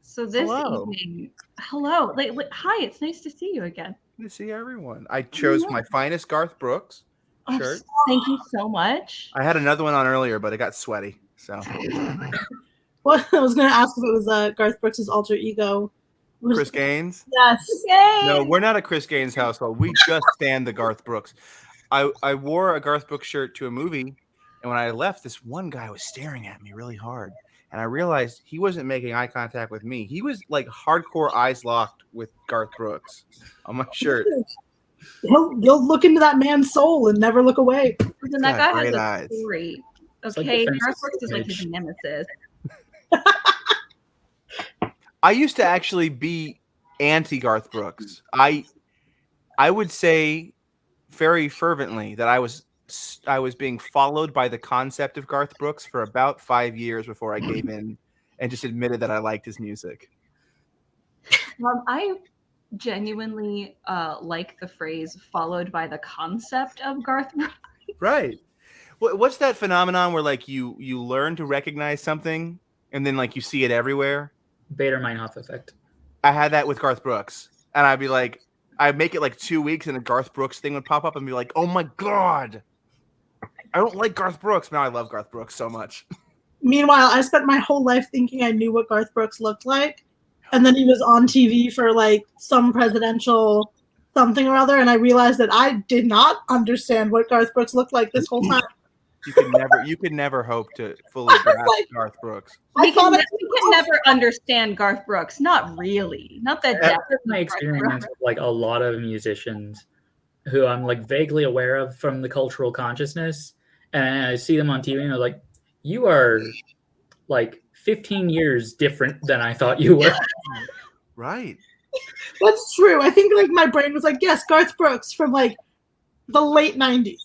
S2: So this evening, hello. Hi, it's nice to see you again.
S5: Good to see everyone. I chose my finest Garth Brooks shirt.
S2: Thank you so much.
S5: I had another one on earlier, but it got sweaty. So
S3: Well, I was going to ask if it was Garth Brooks' alter ego.
S5: Chris Gaines?
S3: Yes.
S2: Yay!
S5: No, we're not a Chris Gaines household. We just stand the Garth Brooks. I wore a Garth Brooks shirt to a movie, and when I left, this one guy was staring at me really hard. And I realized he wasn't making eye contact with me. He was like hardcore eyes locked with Garth Brooks on my shirt.
S3: He'll look into that man's soul and never look away.
S2: And that guy has a
S5: eyes.
S2: story.
S1: It's
S2: Okay,
S1: like
S2: Garth Brooks is like his nemesis.
S5: I used to actually be anti Garth Brooks. I would say very fervently that I was I was being followed by the concept of Garth Brooks for about 5 years before I gave in and just admitted that I liked his music.
S2: I genuinely like the phrase "followed by the concept of Garth Brooks."
S5: Right. What's that phenomenon where like you learn to recognize something and then like you see it everywhere?
S1: Bader-Meinhof effect.
S5: I had that with Garth Brooks, and I'd be like, I'd make it like 2 weeks, and a Garth Brooks thing would pop up, and be like, "Oh my god, I don't like Garth Brooks." Now I love Garth Brooks so much.
S3: Meanwhile, I spent my whole life thinking I knew what Garth Brooks looked like, and then he was on TV for like some presidential something or other, and I realized that I did not understand what Garth Brooks looked like this whole time.
S5: You could never hope to fully grasp
S3: like,
S5: Garth Brooks.
S2: We can never understand Garth Brooks. Not really. Not that
S1: That's
S2: depth.
S1: my experience with like a lot of musicians who I'm like vaguely aware of from the cultural consciousness, and I see them on TV and I'm like, you are like 15 years different than I thought you were.
S5: Right.
S3: That's true. I think like my brain was like, yes, Garth Brooks from like the late 90s.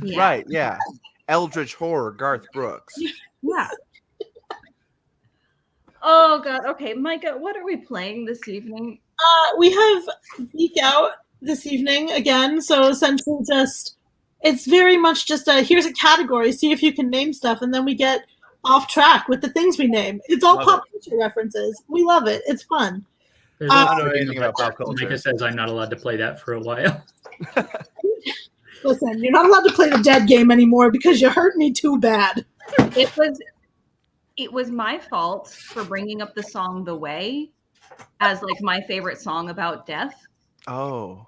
S2: Yeah.
S5: Right, yeah. Eldritch horror, Garth Brooks.
S2: Yeah. Oh god. Okay, Micah, what are we playing this evening?
S3: We have Geek Out this evening again, so essentially just it's very much just here's a category, see if you can name stuff, and then we get off track with the things we name. It's all pop culture references. We love it. It's fun.
S1: There's
S5: I
S1: also
S5: don't know
S1: a game
S5: anything about pop culture.
S1: Micah says I'm not allowed to play that for a while.
S3: Listen, you're not allowed to play the dead game anymore because you hurt me too bad.
S2: It was my fault for bringing up the song "The Way" as like my favorite song about death.
S5: Oh.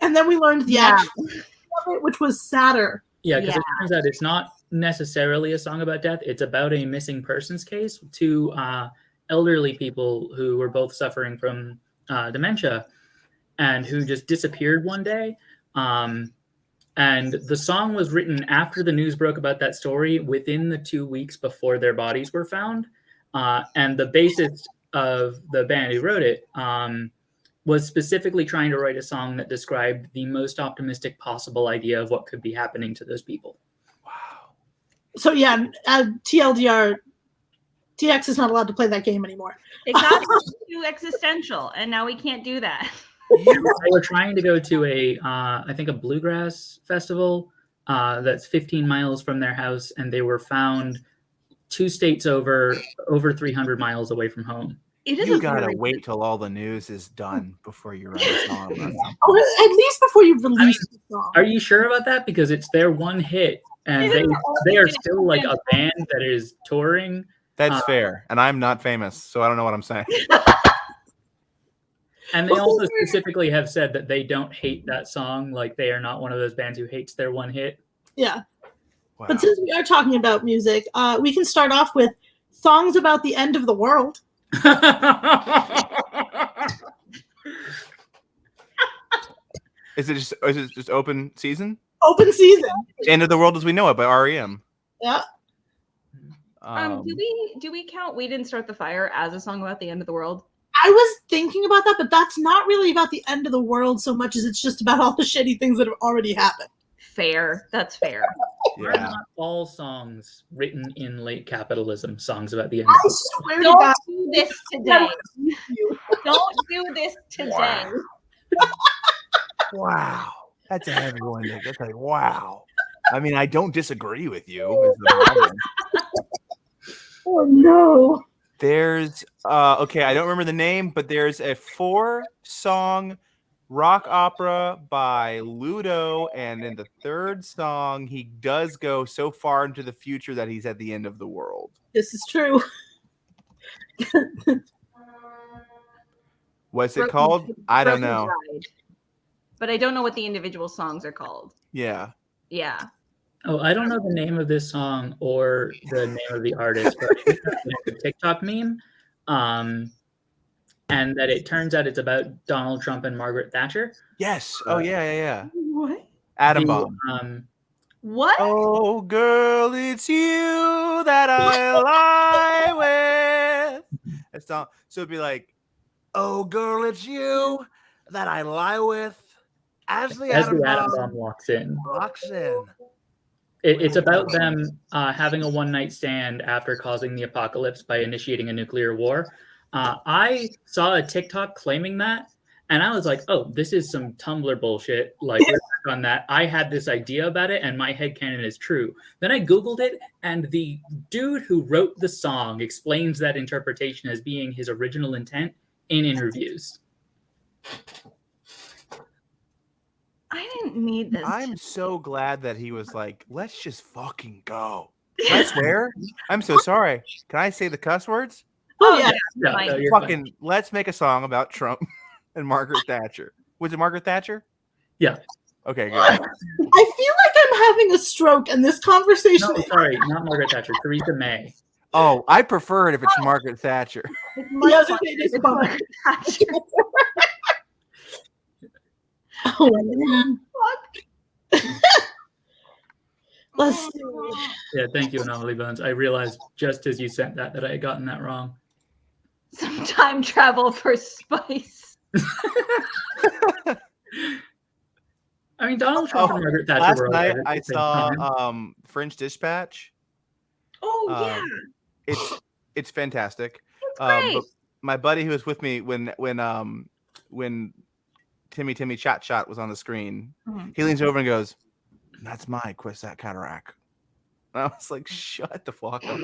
S3: And then we learned the actual of it, which was sadder.
S1: Yeah, because it turns out it's not necessarily a song about death. It's about a missing persons case. Two elderly people who were both suffering from dementia and who just disappeared one day. And the song was written after the news broke about that story, within the 2 weeks before their bodies were found. And the bassist of the band who wrote it was specifically trying to write a song that described the most optimistic possible idea of what could be happening to those people.
S5: Wow.
S3: So yeah, TLDR, TX is not allowed to play that game anymore.
S2: It got too existential, and now we can't do that.
S1: They were trying to go to I think a bluegrass festival that's 15 miles from their house, and they were found 2 states over 300 miles away from home.
S5: You gotta wait till all the news is done before you write a song about something.
S3: Or at least before you release the song.
S1: Are you sure about that? Because it's their one hit, and they are still like a band that is touring.
S5: That's fair, and I'm not famous, so I don't know what I'm saying.
S1: And they also specifically have said that they don't hate that song. Like, they are not one of those bands who hates their one hit.
S3: Yeah.
S5: Wow.
S3: But since we are talking about music, we can start off with songs about the end of the world.
S5: Is it just open season?
S3: Open season.
S5: End of the World as We Know It by REM.
S3: Yeah.
S2: Do we count "We Didn't Start the Fire" as a song about the end of the world?
S3: I was thinking about that, but that's not really about the end of the world so much as it's just about all the shitty things that have already happened.
S2: Fair. That's fair.
S1: Are not all songs written in late capitalism songs about the end?
S3: I swear to
S2: Don't
S3: God.
S2: do this today. Don't do this today.
S5: Wow. That's a heavy one. That's like, wow. I mean, I don't disagree with you. Is the problem.
S3: Oh, no.
S5: There's, okay, I don't remember the name, but there's a 4-song rock opera by Ludo, and in the 3rd song, he does go so far into the future that he's at the end of the world.
S3: This is true.
S5: What's it called? I don't know.
S2: Bride. But I don't know what the individual songs are called.
S5: Yeah.
S2: Yeah.
S1: Oh, I don't know the name of this song or the name of the artist, but it's a TikTok meme. And that it turns out it's about Donald Trump and Margaret Thatcher.
S5: Yes. Oh, yeah.
S2: What?
S5: Atom Bomb.
S2: What?
S5: Oh, girl, it's you that I lie with. That's not, so it'd be like, oh, girl, it's you that I lie with as the atom bomb
S1: walks in.
S5: walks in.
S1: It's about them having a one-night stand after causing the apocalypse by initiating a nuclear war. I saw a TikTok claiming that, and I was like, "Oh, this is some Tumblr bullshit." Like, we're back on that. I had this idea about it, and my headcanon is true. Then I Googled it, and the dude who wrote the song explains that interpretation as being his original intent in interviews.
S2: I didn't need this.
S5: I'm so glad that he was like, let's just fucking go. Can I swear? I'm so sorry. Can I say the cuss words?
S3: Oh yeah.
S1: Yeah,
S2: Fine.
S1: no, you're fine.
S5: Fucking let's make a song about Trump and Margaret Thatcher. Was it Margaret Thatcher?
S1: Yeah.
S5: Okay, good.
S3: I feel like I'm having a stroke, and this conversation.
S1: No, sorry, not Margaret Thatcher. Theresa May.
S5: Oh, I prefer it if it's Margaret Thatcher.
S2: It's much
S3: Yes,
S2: funnier
S3: it is
S2: if it's
S3: fun.
S2: Margaret Thatcher.
S3: Oh man. Let's see.
S1: Yeah, thank you, Anomaly Bones. I realized just as you sent that I had gotten that wrong.
S2: Some time travel for spice.
S1: I mean, Donald Trump and Margaret Thatcher
S5: Last
S1: were
S5: night
S1: alive at
S5: I
S1: the same
S5: saw
S1: time.
S5: French Dispatch.
S2: Oh
S5: Um,
S2: yeah,
S5: It's fantastic.
S2: it's great.
S5: But my buddy who was with me when Timmy Chat Shot was on the screen,
S2: Mhm.
S5: he leans over and goes, "That's my Quizat Cataract." And I was like, "Shut the fuck up."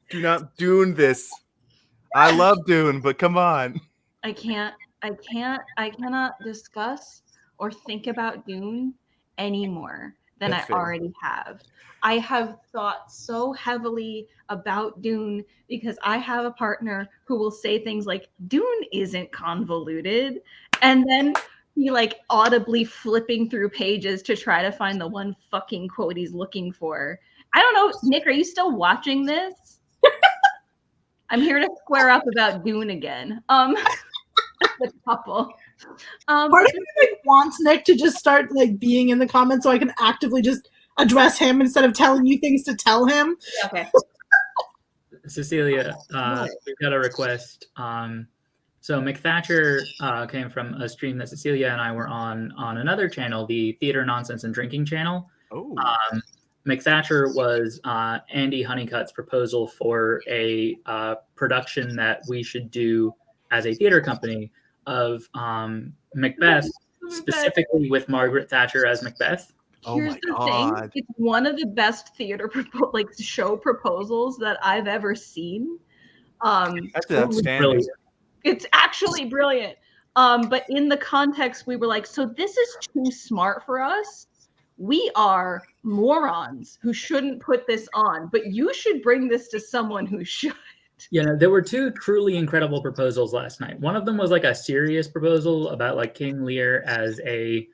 S5: Do not Dune this. I love Dune, but come on.
S2: I cannot discuss or think about Dune any more than
S5: That's
S2: I
S5: fair.
S2: already have. I have thought so heavily about Dune because I have a partner who will say things like, Dune isn't convoluted. And then he like audibly flipping through pages to try to find the one fucking quote he's looking for. I don't know. Nick, are you still watching this? I'm here to square up about Dune again. The couple.
S3: Part of me like wants Nick to just start like being in the comments so I can actively just address him instead of telling you things to tell him.
S2: Okay.
S1: Cecilia, we've got a request. So McThatcher came from a stream that Cecilia and I were on another channel, the Theater Nonsense and Drinking channel.
S5: Oh,
S1: McThatcher was Andy Honeycutt's proposal for a production that we should do as a theater company of Macbeth, specifically with Margaret Thatcher as Macbeth.
S5: Oh
S2: Here's
S5: my
S2: the
S5: God.
S2: thing. It's one of the best theater show proposals that I've ever seen.
S5: That's outstanding.
S1: Brilliant.
S2: It's actually brilliant. But in the context, we were like, so this is too smart for us. We are morons who shouldn't put this on, but you should bring this to someone who should.
S1: You know, there were two truly incredible proposals last night. One of them was like a serious proposal about like King Lear as a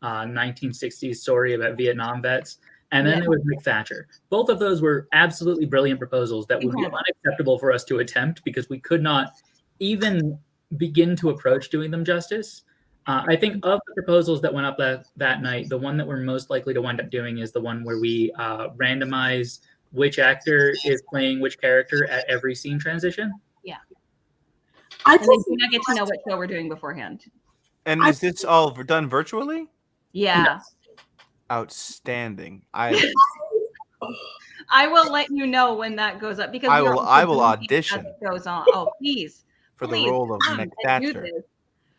S1: 1960s story about Vietnam vets. And then there was McThatcher. Both of those were absolutely brilliant proposals that would be unacceptable for us to attempt because we could not even begin to approach doing them justice. I think of the proposals that went up that night, the one that we're most likely to wind up doing is the one where we randomize which actor is playing which character at every scene transition.
S2: Yeah.
S3: I
S2: And we
S3: just
S2: do not get to know what show we're doing beforehand.
S5: And is this all done virtually?
S2: Yeah.
S5: Outstanding.
S2: I will let you know when that goes up because
S5: I
S2: we are
S5: will
S2: also doing
S5: audition
S2: as it goes on. Oh, please.
S5: for the
S2: Please.
S5: role of
S2: I do
S5: McThatcher.
S2: this.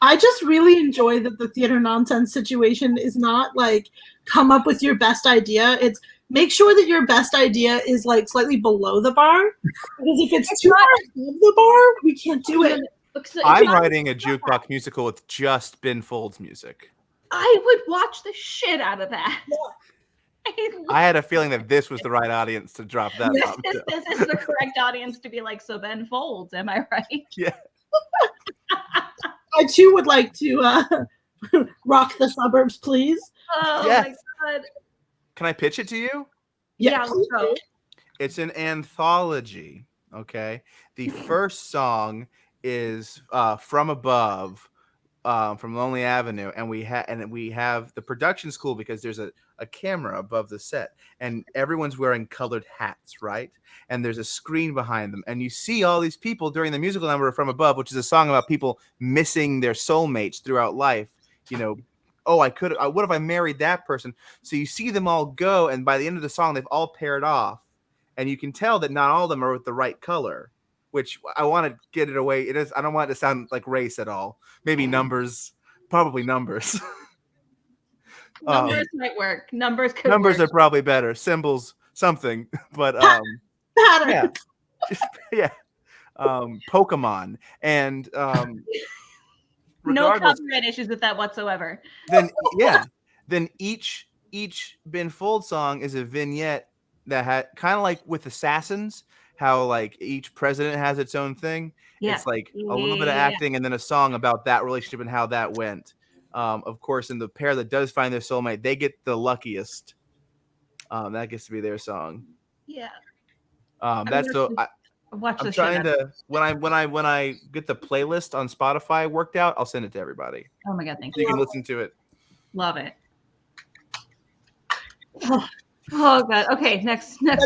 S3: I just really enjoy that the theater nonsense situation is not like come up with your best idea. It's make sure that your best idea is like slightly below the bar. Because if it's too far above the bar, we can't do it.
S5: I'm writing a jukebox musical with just Ben Folds music.
S2: I would watch the shit out of that.
S5: I had a feeling that this was the right audience to drop that bomb.
S2: This is the correct audience to be like, so Ben Folds, am I right?
S5: Yeah.
S3: I too would like to rock the suburbs, please.
S2: Oh
S5: Yes.
S2: my god.
S5: Can I pitch it to you?
S2: Yeah, let's go.
S5: It's an anthology. Okay. The first song is From Above, from Lonely Avenue, and we have the production's cool because there's a camera above the set and everyone's wearing colored hats, right? And there's a screen behind them and you see all these people during the musical number From Above, which is a song about people missing their soulmates throughout life, you know, oh, what if I married that person? So you see them all go, and by the end of the song, they've all paired off, and you can tell that not all of them are with the right color. Which I want to get it away. It is. I don't want it to sound like race at all. Maybe numbers. Probably numbers.
S2: Numbers might work. Numbers could
S5: Numbers
S2: work.
S5: are probably better. Symbols, something. But
S3: Pattern.
S5: yeah. Pokemon and
S2: No
S5: regardless,
S2: copyright issues with that whatsoever.
S5: then each Ben Fold song is a vignette that had kind of like with Assassins, how like each president has its own thing.
S2: Yeah.
S5: It's like a little bit of acting and then a song about that relationship and how that went. Of course, in the pair that does find their soulmate, they get the luckiest. That gets to be their song.
S2: Yeah.
S5: That's so. I'm trying to when I get the playlist on Spotify worked out, I'll send it to everybody.
S2: Oh my god, thank
S5: You
S2: you.
S5: can listen to it.
S2: Love it. Oh god. Okay, next one.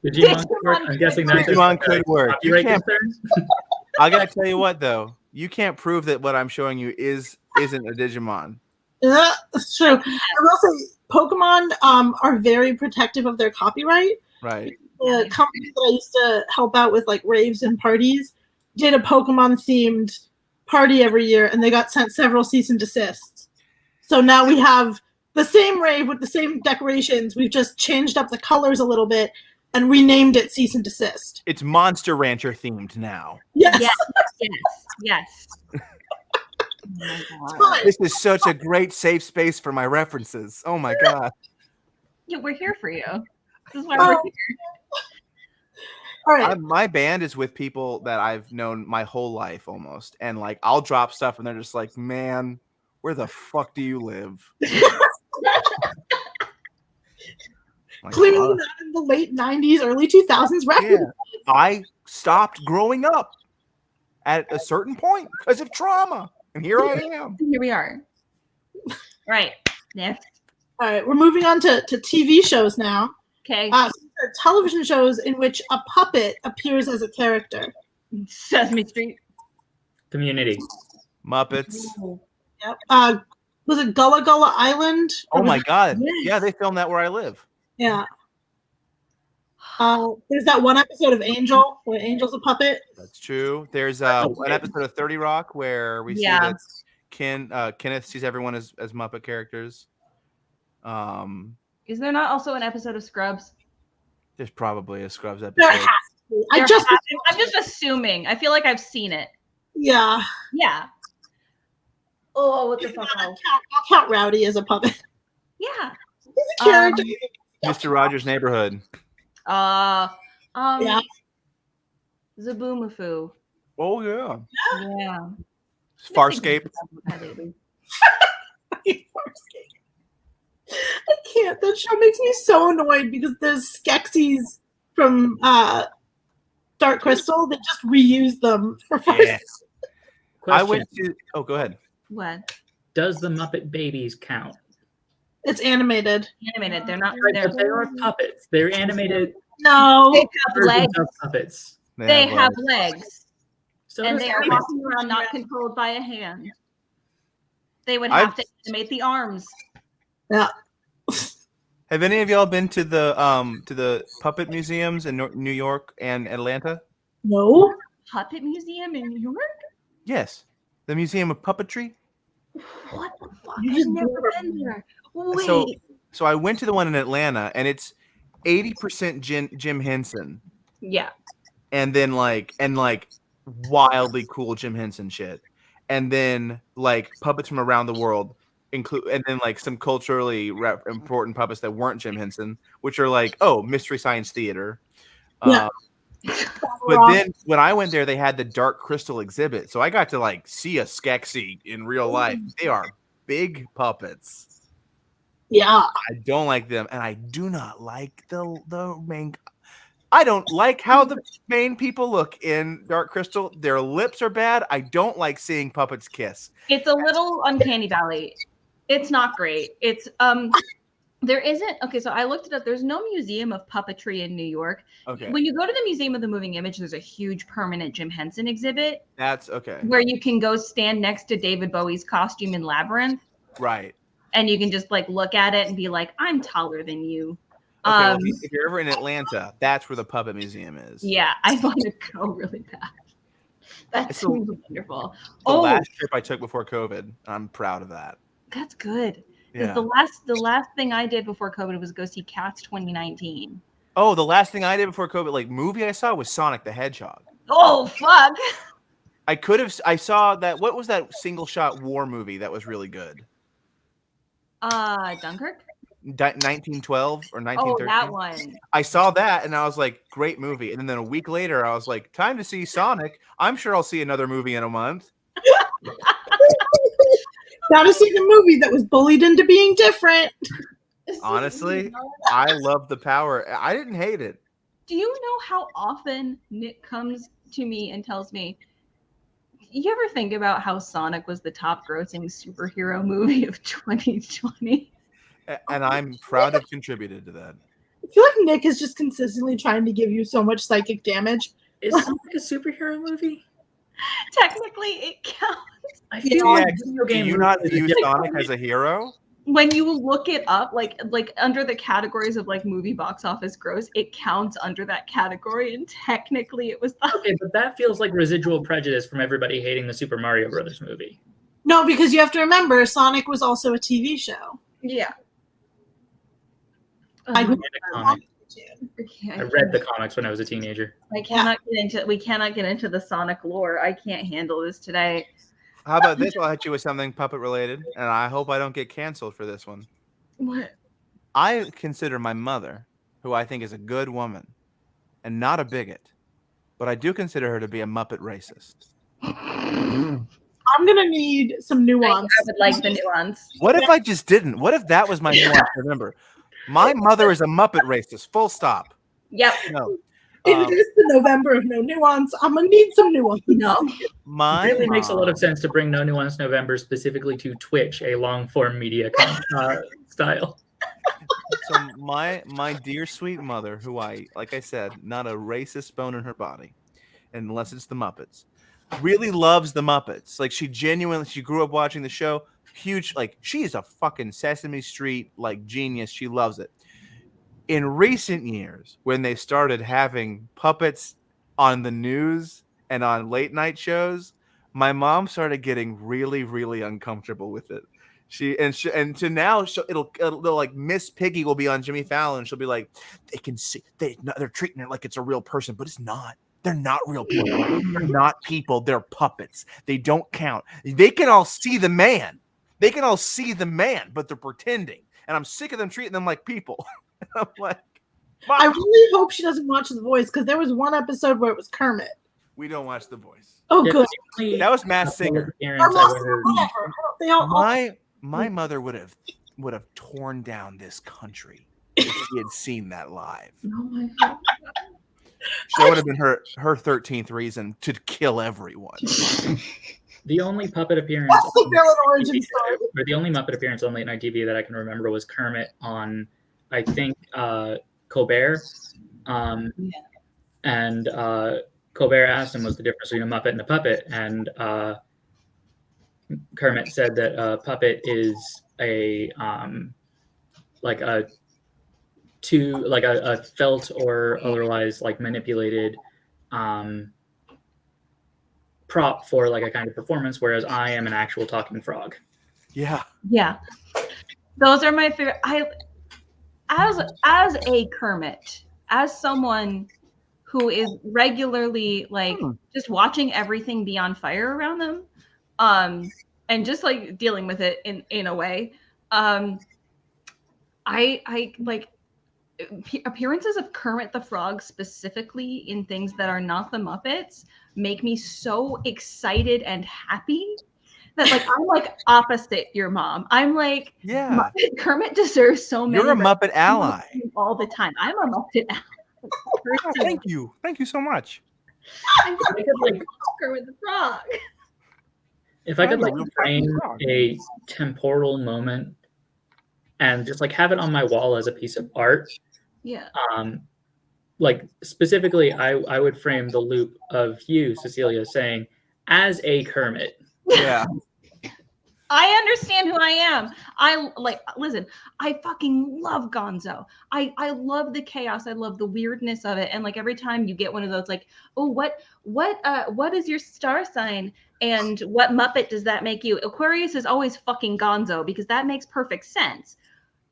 S1: Digimon could work. I'm guessing that's
S5: Digimon could work. You
S1: copyright
S5: can't.
S1: concerns?
S5: I gotta tell you what though, you can't prove that what I'm showing you isn't a Digimon.
S3: Yeah, that's true. I will say Pokemon are very protective of their copyright.
S5: Right.
S3: The company that I used to help out with like raves and parties did a Pokemon themed party every year, and they got sent several cease and desists. So now we have the same rave with the same decorations. We've just changed up the colors a little bit and renamed it cease and desist.
S5: It's Monster Rancher themed now.
S3: Yes.
S2: Yes.
S3: It's fine.
S5: This is such a great safe space for my references. Oh my god.
S2: Yeah, we're here for you. This is why we're here.
S3: All right.
S5: My band is with people that I've known my whole life almost, and like I'll drop stuff and they're just like, man, where the fuck do you live? Like,
S3: Clearly not in the late 90s, early 2000s record.
S5: yeah. I stopped growing up at a certain point because of trauma, and here I am.
S2: Here we are. Right. Next.
S3: All right, we're moving on to TV shows now.
S2: Okay.
S3: So there are television shows in which a puppet appears as a character.
S2: Sesame Street.
S1: Community.
S5: Muppets.
S3: Yep. Was it Gullah Gullah Island?
S5: Oh my god.
S2: Yes.
S5: Yeah, they filmed that where I live.
S3: Yeah. There's that one episode of Angel where Angel's a puppet.
S5: That's true. There's an episode of 30 Rock where we see that Kenneth sees everyone as Muppet characters.
S2: Is there not also an episode of Scrubs?
S5: There's probably a Scrubs episode.
S3: There has to be. I'm
S2: just assuming. I feel like I've seen it.
S3: Yeah.
S2: Yeah. Oh, what the fuck?
S3: I'll count Rowdy as a puppet.
S2: Yeah.
S3: He's a character.
S5: Mr. Rogers' Neighborhood.
S3: Yeah.
S2: Zaboomafoo.
S5: Oh yeah.
S2: Yeah.
S5: Farscape.
S3: I can't. That show makes me so annoyed because there's Skeksis from Dark Crystal that just reuse them for Farscape.
S5: Yes.
S1: Question.
S5: I went to. Oh, go ahead.
S2: What?
S1: Does the Muppet Babies count?
S3: It's animated.
S2: Animated. They're not.
S1: Right, but they are puppets. They're animated
S3: No.
S2: They have
S1: versions
S2: legs.
S1: of puppets.
S2: They have legs.
S1: So
S2: And
S1: does
S2: they are
S1: Muppets.
S2: walking around not controlled by a hand. They would have to animate the arms.
S3: Yeah.
S5: Have any of y'all been to the puppet museums in New York and Atlanta?
S3: No.
S2: Puppet Museum in New York?
S5: Yes, the Museum of Puppetry.
S2: What the fuck?
S3: You
S2: I've
S3: just
S2: never
S3: blew
S2: been there. Wait.
S5: So I went to the one in Atlanta, and it's 80% Jim Henson,
S2: Yeah.
S5: and then like wildly cool Jim Henson shit, and then like puppets from around the world, and then like some culturally important puppets that weren't Jim Henson, which are like Mystery Science Theater.
S3: Yeah.
S5: But then when I went there, they had the Dark Crystal exhibit, so I got to like see a Skeksis in real life. They are big puppets.
S3: Yeah.
S5: I don't like them, and I do not like the main. I don't like how the main people look in Dark Crystal. Their lips are bad. I don't like seeing puppets kiss.
S2: It's a little uncanny valley. It's not great. It's there isn't. Okay, so I looked it up. There's no museum of puppetry in New York.
S5: Okay,
S2: When you go to the Museum of the Moving Image, there's a huge permanent Jim Henson exhibit
S5: that's okay.
S2: where you can go stand next to David Bowie's costume in Labyrinth.
S5: Right.
S2: and you can just like look at it and be like, I'm taller than you.
S5: Okay, well, if you're ever in Atlanta, that's where the Puppet Museum is.
S2: Yeah, I want to go really bad. That
S5: It's
S2: seems wonderful.
S5: The last trip I took before COVID. I'm proud of that.
S2: That's good.
S5: Yeah.
S2: The last thing I did before COVID was go see Cats 2019.
S5: Oh, the last thing I did before COVID, like movie I saw was Sonic the Hedgehog.
S2: Oh fuck!
S5: I saw that. What was that single shot war movie that was really good?
S2: Dunkirk.
S5: 1912 or 1913.
S2: Oh, that one.
S5: I saw that and I was like, great movie. And then a week later, I was like, time to see Sonic. I'm sure I'll see another movie in a month.
S3: Gotta see the movie that was bullied into being different.
S5: Honestly, I love the power. I didn't hate it.
S2: Do you know how often Nick comes to me and tells me, you ever think about how Sonic was the top grossing superhero movie of 2020?
S5: And I'm proud to have contributed to that.
S3: I feel like Nick is just consistently trying to give you so much psychic damage.
S1: Is Sonic a superhero movie?
S2: Technically, it counts.
S1: I feel like video
S5: Do
S1: game
S5: you not
S1: movies
S5: view
S1: are
S5: Sonic as a hero?
S2: When you look it up, like under the categories of like movie box office gross, it counts under that category, and technically it was the
S1: Okay, but that feels like residual prejudice from everybody hating the Super Mario Brothers movie.
S3: No, because you have to remember, Sonic was also a TV show.
S2: yeah.
S3: I
S1: And a comic.
S2: I
S1: I read the comics when I was a teenager.
S2: We cannot get into the Sonic lore. I can't handle this today.
S5: How about this? I'll hit you with something puppet related, and I hope I don't get canceled for this one.
S2: What?
S5: I consider my mother, who I think is a good woman and not a bigot, but I do consider her to be a Muppet racist.
S3: I'm gonna need some nuance.
S2: I would like the nuance.
S5: What if I just didn't? What if that was my nuance? Remember, my mother is a Muppet racist. Full stop.
S2: Yep.
S5: No.
S3: It is the November of no nuance. I'm gonna need some nuance.
S2: No.
S5: My
S1: It really makes a lot
S5: mom-
S1: of sense to bring No Nuance November specifically to Twitch, a long form media style.
S5: So my dear sweet mother, who like I said, not a racist bone in her body, unless it's the Muppets, really loves the Muppets. Like she grew up watching the show. Huge, like she is a fucking Sesame Street like genius. She loves it. In recent years, when they started having puppets on the news and on late night shows, my mom started getting really, really uncomfortable with it. They'll like Miss Piggy will be on Jimmy Fallon. She'll be like, they can see they're treating it like it's a real person, but it's not. They're not real people. They're not people. They're puppets. They don't count. They can all see the man. But they're pretending. And I'm sick of them treating them like people. I'm like, Mom.
S3: I really hope she doesn't watch The Voice because there was one episode where it was Kermit.
S5: We don't watch The Voice.
S3: Oh,
S1: Yeah,
S3: good.
S5: That was Masked Singer.
S3: Or whatever. They all.
S5: My mother would have torn down this country if she had seen that live.
S2: Oh my God.
S5: That would have been her 13th reason to kill everyone.
S1: The only puppet appearance
S3: That's the
S1: on
S3: villain origin
S1: TV
S3: story.
S1: or the only Muppet appearance on late night TV that I can remember was Kermit on, I think, Colbert. And Colbert asked him what's the difference between a Muppet and a puppet, and Kermit said that a puppet is a felt or otherwise like manipulated prop for like a kind of performance, whereas I am an actual talking frog.
S5: Yeah.
S2: Yeah. Those are my favorite. As a Kermit, as someone who is regularly like just watching everything be on fire around them, and just like dealing with it in a way, I like appearances of Kermit the Frog specifically in things that are not the Muppets make me so excited and happy that like I'm like opposite your mom. I'm like,
S5: Yeah.
S2: Kermit deserves so many.
S5: You're a Muppet ally.
S2: All the time. I'm a Muppet ally.
S5: Oh, thank you. Thank you so much.
S2: I'm like Kermit the Frog.
S1: If I could
S5: I'm a
S1: like
S5: real
S1: frame
S5: frog.
S1: a temporal moment and just like have it on my wall as a piece of art,
S2: Yeah.
S1: like specifically I would frame the loop of you, Cecilia, saying as a Kermit.
S5: Yeah.
S2: I understand who I am. Listen, I fucking love Gonzo. I love the chaos. I love the weirdness of it. And like every time you get one of those, like, oh, what is your star sign? And what Muppet does that make you? Aquarius is always fucking Gonzo because that makes perfect sense.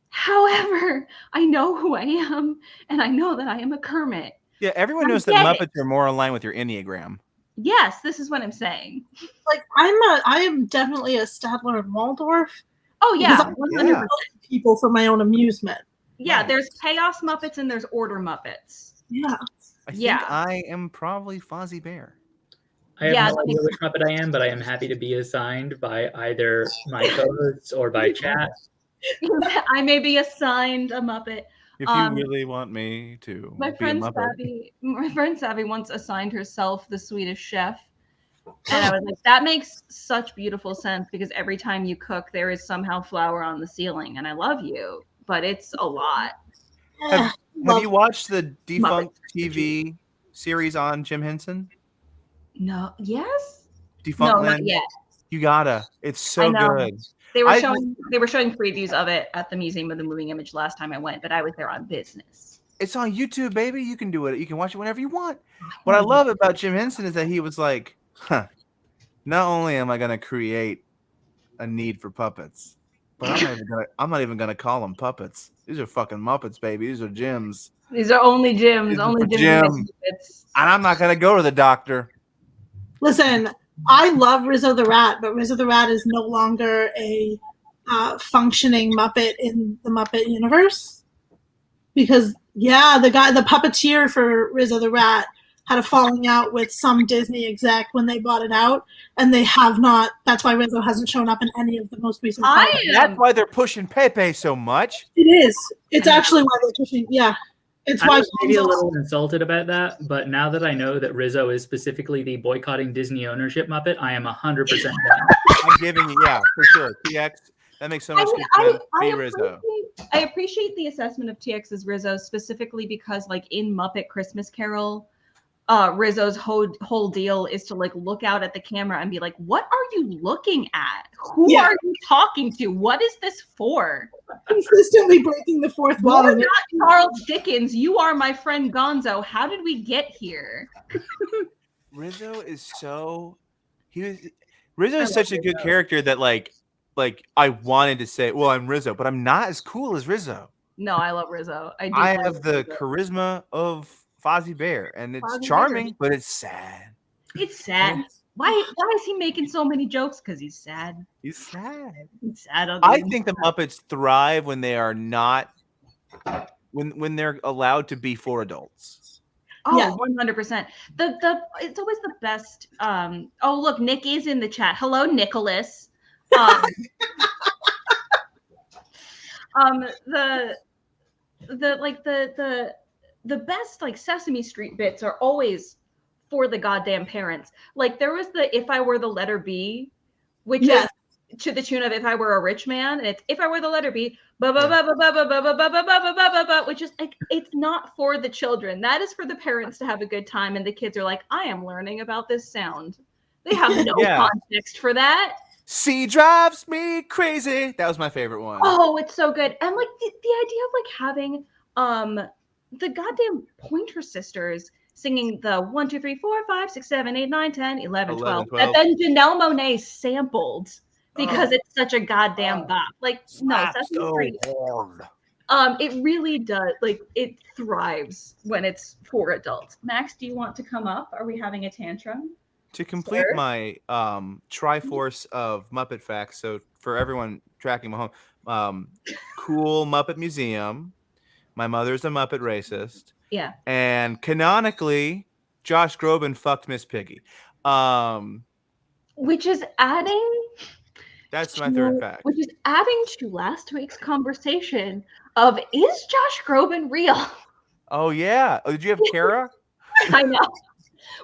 S2: However, I know who I am, and I know that I am a Kermit.
S5: Yeah, everyone knows that Muppets are more aligned with your Enneagram.
S2: Yes, this is what I'm saying.
S3: Like I am definitely a Stadler and Waldorf.
S2: Oh yeah,
S3: because I 100% people for my own amusement.
S2: Yeah,
S5: Right.
S2: there's Chaos Muppets and there's Order Muppets.
S3: Yeah.
S5: I think I am probably Fozzie Bear.
S1: I have no idea which Muppet I am, but I am happy to be assigned by either my co-hosts or by chat.
S2: I may be assigned a Muppet.
S5: If you really want me to
S2: my
S5: be
S2: friend
S5: a
S2: Savvy once assigned herself the Swedish Chef. And I was like, that makes such beautiful sense because every time you cook, there is somehow flour on the ceiling. And I love you, but it's a lot.
S5: Have you watched the defunct TV series on Jim Henson?
S2: No. Yes?
S5: Defunct
S2: no,
S5: Land?
S2: not yet.
S5: You gotta. It's so good.
S2: They were showing previews of it at the Museum of the Moving Image last time I went, but I was there on business.
S5: It's on YouTube, baby. You can do it. You can watch it whenever you want. What I love about Jim Henson is that he was like, not only am I gonna create a need for puppets, but I'm not even gonna call them puppets. These are fucking Muppets, baby. These are Jims.
S2: These are only Jims. Only Jim.
S5: And I'm not gonna go to the doctor.
S3: Listen, I love Rizzo the Rat, but Rizzo the Rat is no longer a functioning Muppet in the Muppet universe. Because, the puppeteer for Rizzo the Rat had a falling out with some Disney exec when they bought it out, and they have not. That's why Rizzo hasn't shown up in any of the most recent.
S5: That's why they're pushing Pepe so much.
S3: It is. It's actually why they're pushing. Yeah. It's
S1: I
S3: why
S1: was maybe a little insulted about that, but now that I know that Rizzo is specifically the boycotting Disney ownership Muppet, I am 100% down.
S5: I'm giving you, for sure. TX, that makes so much good sense. Rizzo.
S2: I appreciate the assessment of TX's Rizzo specifically because, like, in Muppet Christmas Carol, Rizzo's whole deal is to like look out at the camera and be like, "What are you looking at? Who are you talking to? What is this for?"
S3: Consistently breaking the fourth wall.
S2: You're not Charles Dickens. You are my friend Gonzo. How did we get here?
S5: Rizzo is such a good character that like I wanted to say, well, I'm Rizzo, but I'm not as cool as Rizzo.
S2: No, I love Rizzo.
S5: I have the charisma of Fozzie Bear, and it's charming, but it's sad.
S2: It's sad. Why is he making so many jokes? Because he's sad.
S5: He's sad.
S2: He's sad.
S5: I think the Muppets thrive when they are not when they're allowed to be for adults.
S2: Oh, yeah. 100%. It's always the best. Oh, look, Nick is in the chat. Hello, Nicholas. The best like Sesame Street bits are always for the goddamn parents. Like there was the "If I Were the Letter B," which is to the tune of "If I Were a Rich Man," and it's "If I Were the Letter B," which is like it's not for the children. That is for the parents to have a good time, and the kids are like, "I am learning about this sound." They have no context for that.
S5: C drives me crazy. That was my favorite one.
S2: Oh, it's so good. And like the idea of like having the goddamn Pointer Sisters singing the 1, 2, 3, 4, 5, 6, 7, 8, 9, 10, 11, 12. And then Janelle Monáe sampled because it's such a goddamn bop. Like, no, that's so great. It really does. Like, it thrives when it's for adults. Max, do you want to come up? Are we having a tantrum?
S5: To complete my Triforce of Muppet facts, so for everyone tracking my home, cool Muppet Museum. My mother's a Muppet racist.
S2: Yeah.
S5: And canonically, Josh Groban fucked Miss Piggy.
S2: Which is adding...
S5: That's my third fact.
S2: Which is adding to last week's conversation of, is Josh Groban real?
S5: Oh, yeah. Oh, did you have Kara?
S2: I know.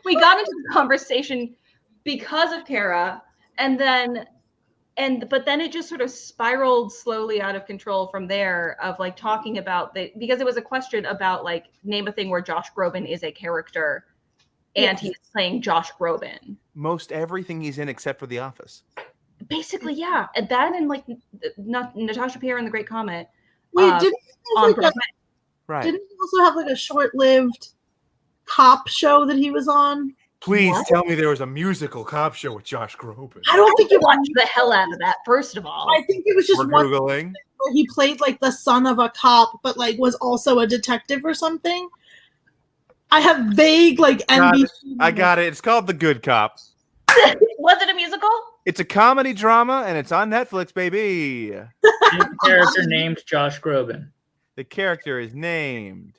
S2: We got into the conversation because of Kara, but then it just sort of spiraled slowly out of control from there of like talking about because it was a question about like name a thing where Josh Groban is a character and he's playing Josh Groban.
S5: Most everything he's in except for The Office.
S2: Basically, yeah. And that and like not Natasha Pierre and the Great Comet.
S3: Wait, didn't he have,
S2: on
S3: like,
S2: Broadway.
S5: Right.
S3: didn't he also have like a short-lived cop show that he was on?
S5: Please
S2: What?
S5: tell me there was a musical cop show with Josh Groban.
S3: I don't think it was.
S2: Watch the hell out of that. First of all,
S3: I think it was just
S5: We're
S3: one
S5: Googling.
S3: where he played like the son of a cop, but like was also a detective or something. I have vague like
S5: Got
S3: NBC.
S5: it. I got it. It's called The Good Cop.
S2: was it a musical?
S5: It's a comedy drama, and it's on Netflix, baby.
S1: The character named Josh Groban.
S5: The character is named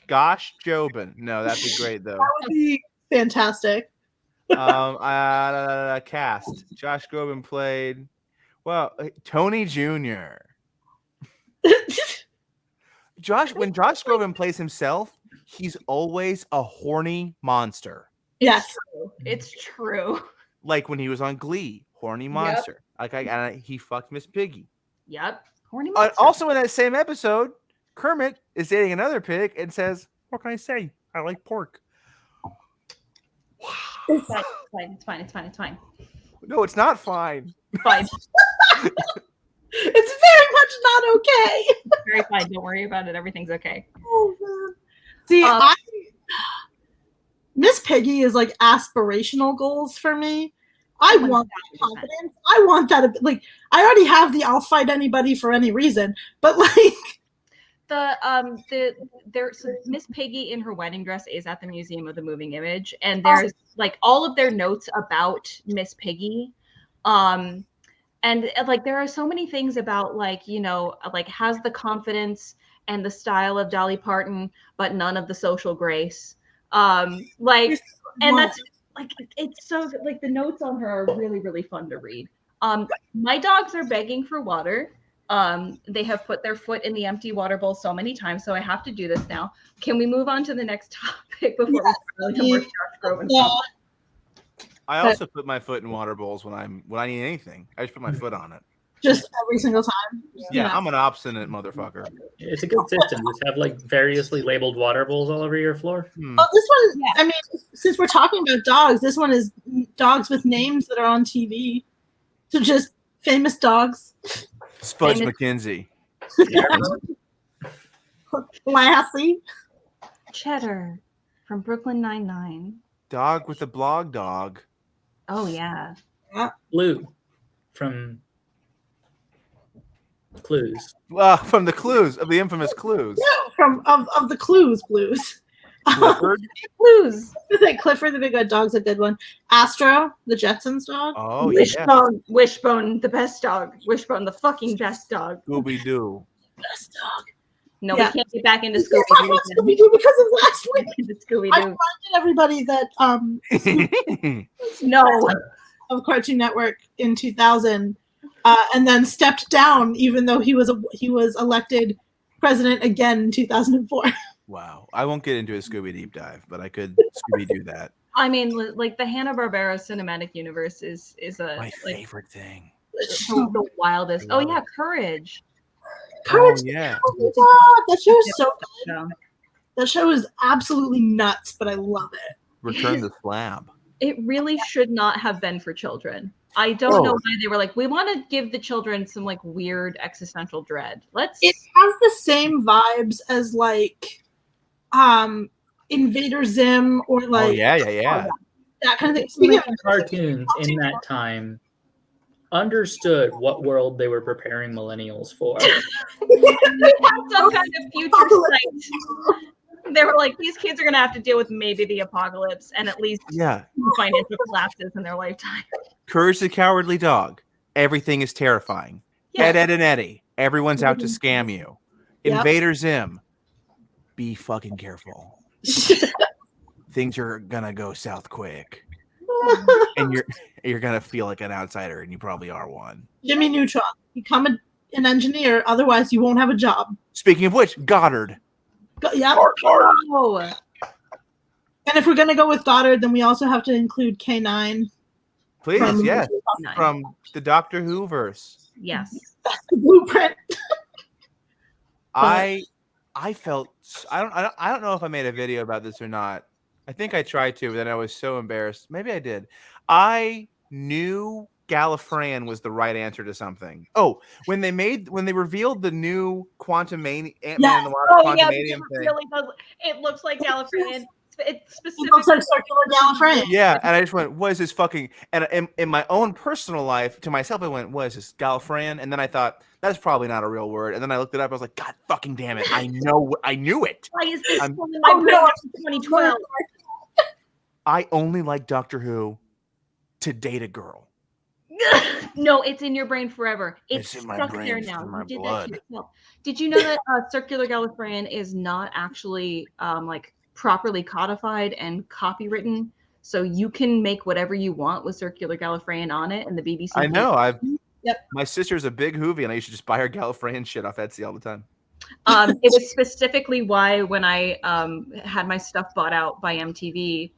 S5: Gosh Jobin. No, that'd be great though.
S3: That would be fantastic.
S5: Cast. Josh Groban played, Tony Jr. When Josh Groban plays himself, he's always a horny monster.
S3: Yes.
S2: It's true.
S5: Like when he was on Glee, horny monster. He fucked Miss Piggy.
S2: Yep. Horny monster.
S5: Also in that same episode, Kermit is dating another pig and says, "What can I say? I like pork."
S2: It's fine. It's fine.
S5: No, it's not fine.
S2: Fine.
S3: It's very much not okay.
S2: Very fine. Don't worry about it. Everything's okay.
S3: Oh, man. See, Miss Piggy is like aspirational goals for me. I want that confidence. I want that. Like, I already have the I'll fight anybody for any reason, but like
S2: so Miss Piggy in her wedding dress is at the Museum of the Moving Image, and there's like all of their notes about Miss Piggy. And like there are so many things about like, you know, like has the confidence and the style of Dolly Parton, but none of the social grace. Like, and that's like, it's so like the notes on her are really, really fun to read. My dogs are begging for water. They have put their foot in the empty water bowl so many times, so I have to do this now. Can we move on to the next topic before we start really more Josh Groban?
S3: Yeah.
S5: I also put my foot in water bowls when I need anything. I just put my foot on it.
S3: just every single time.
S5: Yeah, I'm an obstinate motherfucker.
S1: It's a good system. Just have like variously labeled water bowls all over your floor.
S3: Oh, this one, I mean, since we're talking about dogs, this one is dogs with names that are on TV. So just famous dogs.
S5: Spudge McKenzie.
S3: Lassie.
S2: Cheddar from Brooklyn Nine-Nine.
S5: Dog with a blog dog.
S2: Oh, yeah.
S1: Blue from Clues.
S5: From the Clues, of the infamous Clues.
S3: No, from of the Clues Blues.
S5: Clifford.
S2: Clues.
S3: I think Clifford the Big Red Dog's a good one. Astro, the Jetsons dog.
S5: Oh, yeah.
S2: Wishbone, the best dog. Wishbone, the fucking best dog.
S5: Scooby-Doo.
S3: Best dog.
S2: No,
S3: Yeah.
S2: we can't get back into
S3: We can't talk about
S2: Scooby-Doo.
S3: Scooby-Doo because of last week. I
S2: Scooby-Doo.
S3: reminded everybody that
S2: No.
S3: of Cartoon Network in 2000, and then stepped down, even though he was elected president again in 2004.
S5: Wow. I won't get into a Scooby deep dive, but I could Scooby-Doo that.
S2: I mean, like the Hanna-Barbera cinematic universe is a
S5: My
S2: like
S5: favorite thing.
S2: the wildest. Oh yeah, Courage.
S3: Courage.
S5: Oh, yeah.
S3: Oh my God, that show is so good.
S2: So
S3: That show is absolutely nuts, but I love it.
S5: Return the Slab.
S2: it really should not have been for children. I don't know why they were like, we want to give the children some like weird existential dread.
S3: It has the same vibes as like Invader Zim or like
S5: Oh, yeah.
S3: that kind of thing.
S1: Speaking of cartoons in that time, understood what world they were preparing millennials for.
S2: They had some kind of future sight. They were like, these kids are going to have to deal with maybe the apocalypse and at least financial collapses in their lifetime.
S5: Courage the Cowardly Dog. Everything is terrifying.
S2: Yeah.
S5: Ed, Ed, and Eddie. Everyone's out to scam you.
S3: Yep.
S5: Invader Zim. Be fucking careful. Things are gonna go south quick, and you're gonna feel like an outsider, and you probably are one.
S3: Jimmy Neutron. Become an engineer, otherwise you won't have a job.
S5: Speaking of which, Goddard.
S3: Yeah.
S2: Oh,
S3: And if we're gonna go with Goddard, then we also have to include K9.
S5: Please, yes.
S2: nice.
S5: From the Doctor Who verse.
S2: Yes.
S3: That's the blueprint.
S5: I felt I don't know if I made a video about this or not. I think I tried to, but then I was so embarrassed. Maybe I did. I knew Gallifreyan was the right answer to something. Oh, when they revealed the new Ant-Man and the Wasp
S2: Oh yeah,
S5: Quantumanium
S2: it
S5: thing.
S2: really does. It looks like Gallifreyan. It's
S3: It
S2: specifically
S3: looks like circular Gallifreyan.
S5: Yeah, and I just went, what is this fucking? And in my own personal life, to myself, I went, what is this, Gallifreyan? And then I thought, that's probably not a real word. And then I looked it up. I was like, God fucking damn it! I knew it.
S2: Why is this
S5: I'm-
S2: still in my brain in 2012?
S5: I only like Doctor Who to date a girl.
S2: No, it's in your brain forever. It's
S5: in my
S2: stuck
S5: brain,
S2: there
S5: it's
S2: now.
S5: in my
S2: You did
S5: blood.
S2: that to yourself. Did you know that circular Gallifreyan is not actually like properly codified and copywritten? So you can make whatever you want with circular Gallifreyan on it, and the BBC.
S5: I know.
S3: Yep.
S5: My sister's a big Whovie, and I used to just buy her Gallifreyan shit off Etsy all the time.
S2: It was specifically why when I had my stuff bought out by MTV,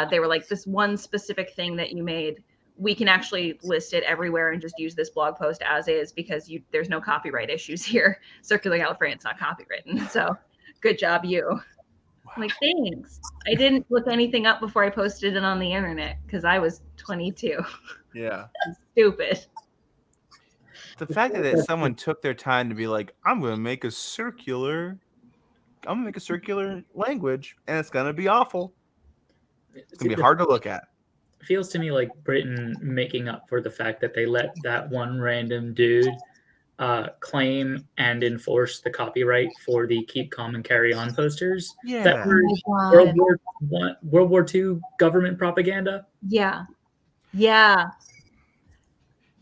S2: they were like, this one specific thing that you made, we can actually list it everywhere and just use this blog post as is because there's no copyright issues here. Circular Gallifreyan's not copywritten. So good job, you.
S5: Wow.
S2: I'm like, thanks. I didn't look anything up before I posted it on the internet because I was 22.
S5: Yeah.
S2: Stupid.
S5: The fact that someone took their time to be like, I'm gonna make a circular language, and it's gonna be awful. It's gonna be hard to look at.
S1: It feels to me like Britain making up for the fact that they let that one random dude claim and enforce the copyright for the "Keep Calm and Carry On" posters.
S5: Yeah.
S1: That were World War II government propaganda.
S2: Yeah. Yeah.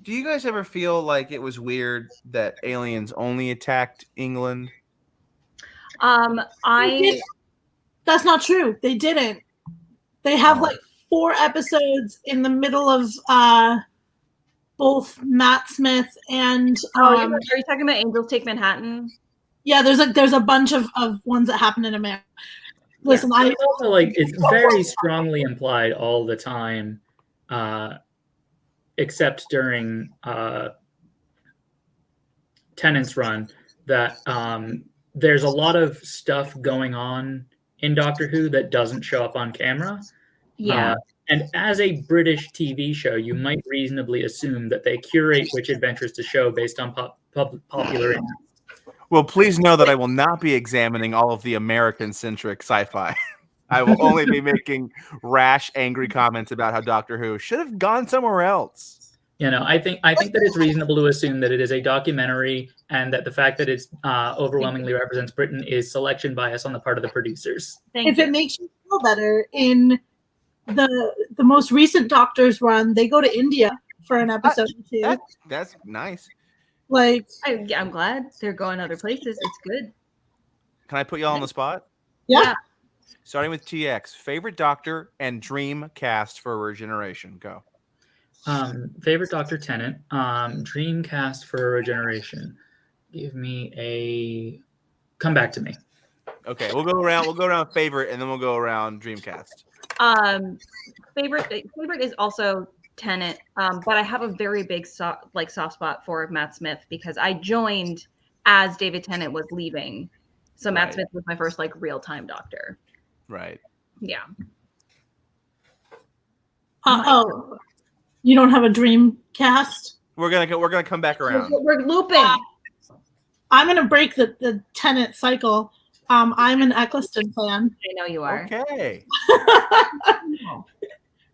S5: Do you guys ever feel like it was weird that aliens only attacked England?
S3: That's not true. They didn't. They have like 4 episodes in the middle of both Matt Smith and
S2: are you talking about Angels Take Manhattan?
S3: Yeah, there's a bunch of ones that happen in America. Listen,
S1: It's also like it's very strongly implied all the time, except during Tennant's run, that there's a lot of stuff going on in Doctor Who that doesn't show up on camera.
S2: Yeah.
S1: And as a British TV show, you might reasonably assume that they curate which adventures to show based on popular interest.
S5: Well, please know that I will not be examining all of the American-centric sci-fi. I will only be making rash, angry comments about how Doctor Who should have gone somewhere else.
S1: You know, I think that it's reasonable to assume that it is a documentary, and that the fact that it overwhelmingly represents Britain is selection bias on the part of the producers.
S3: If it makes you feel better, in the most recent Doctor's run, they go to India for an episode or two.
S5: That's nice.
S3: Like,
S2: I'm glad they're going other places. It's good.
S5: Can I put y'all on the spot?
S3: Yeah.
S5: Starting with TX, favorite Doctor and dream cast for Regeneration. Go.
S1: Favorite Doctor, Tennant. Dream cast for Regeneration. Give me a. Come back to me.
S5: Okay, we'll go around favorite, and then we'll go around Dreamcast.
S2: Favorite is also Tennant, but I have a very big soft spot for Matt Smith because I joined as David Tennant was leaving, so Matt Smith was my first real-time Doctor.
S5: Right.
S2: Yeah.
S3: You don't have a dream cast?
S5: We're gonna come back around.
S2: We're looping.
S3: I'm gonna break the Tennant cycle. I'm an Eccleston fan.
S2: I know you are.
S5: Okay.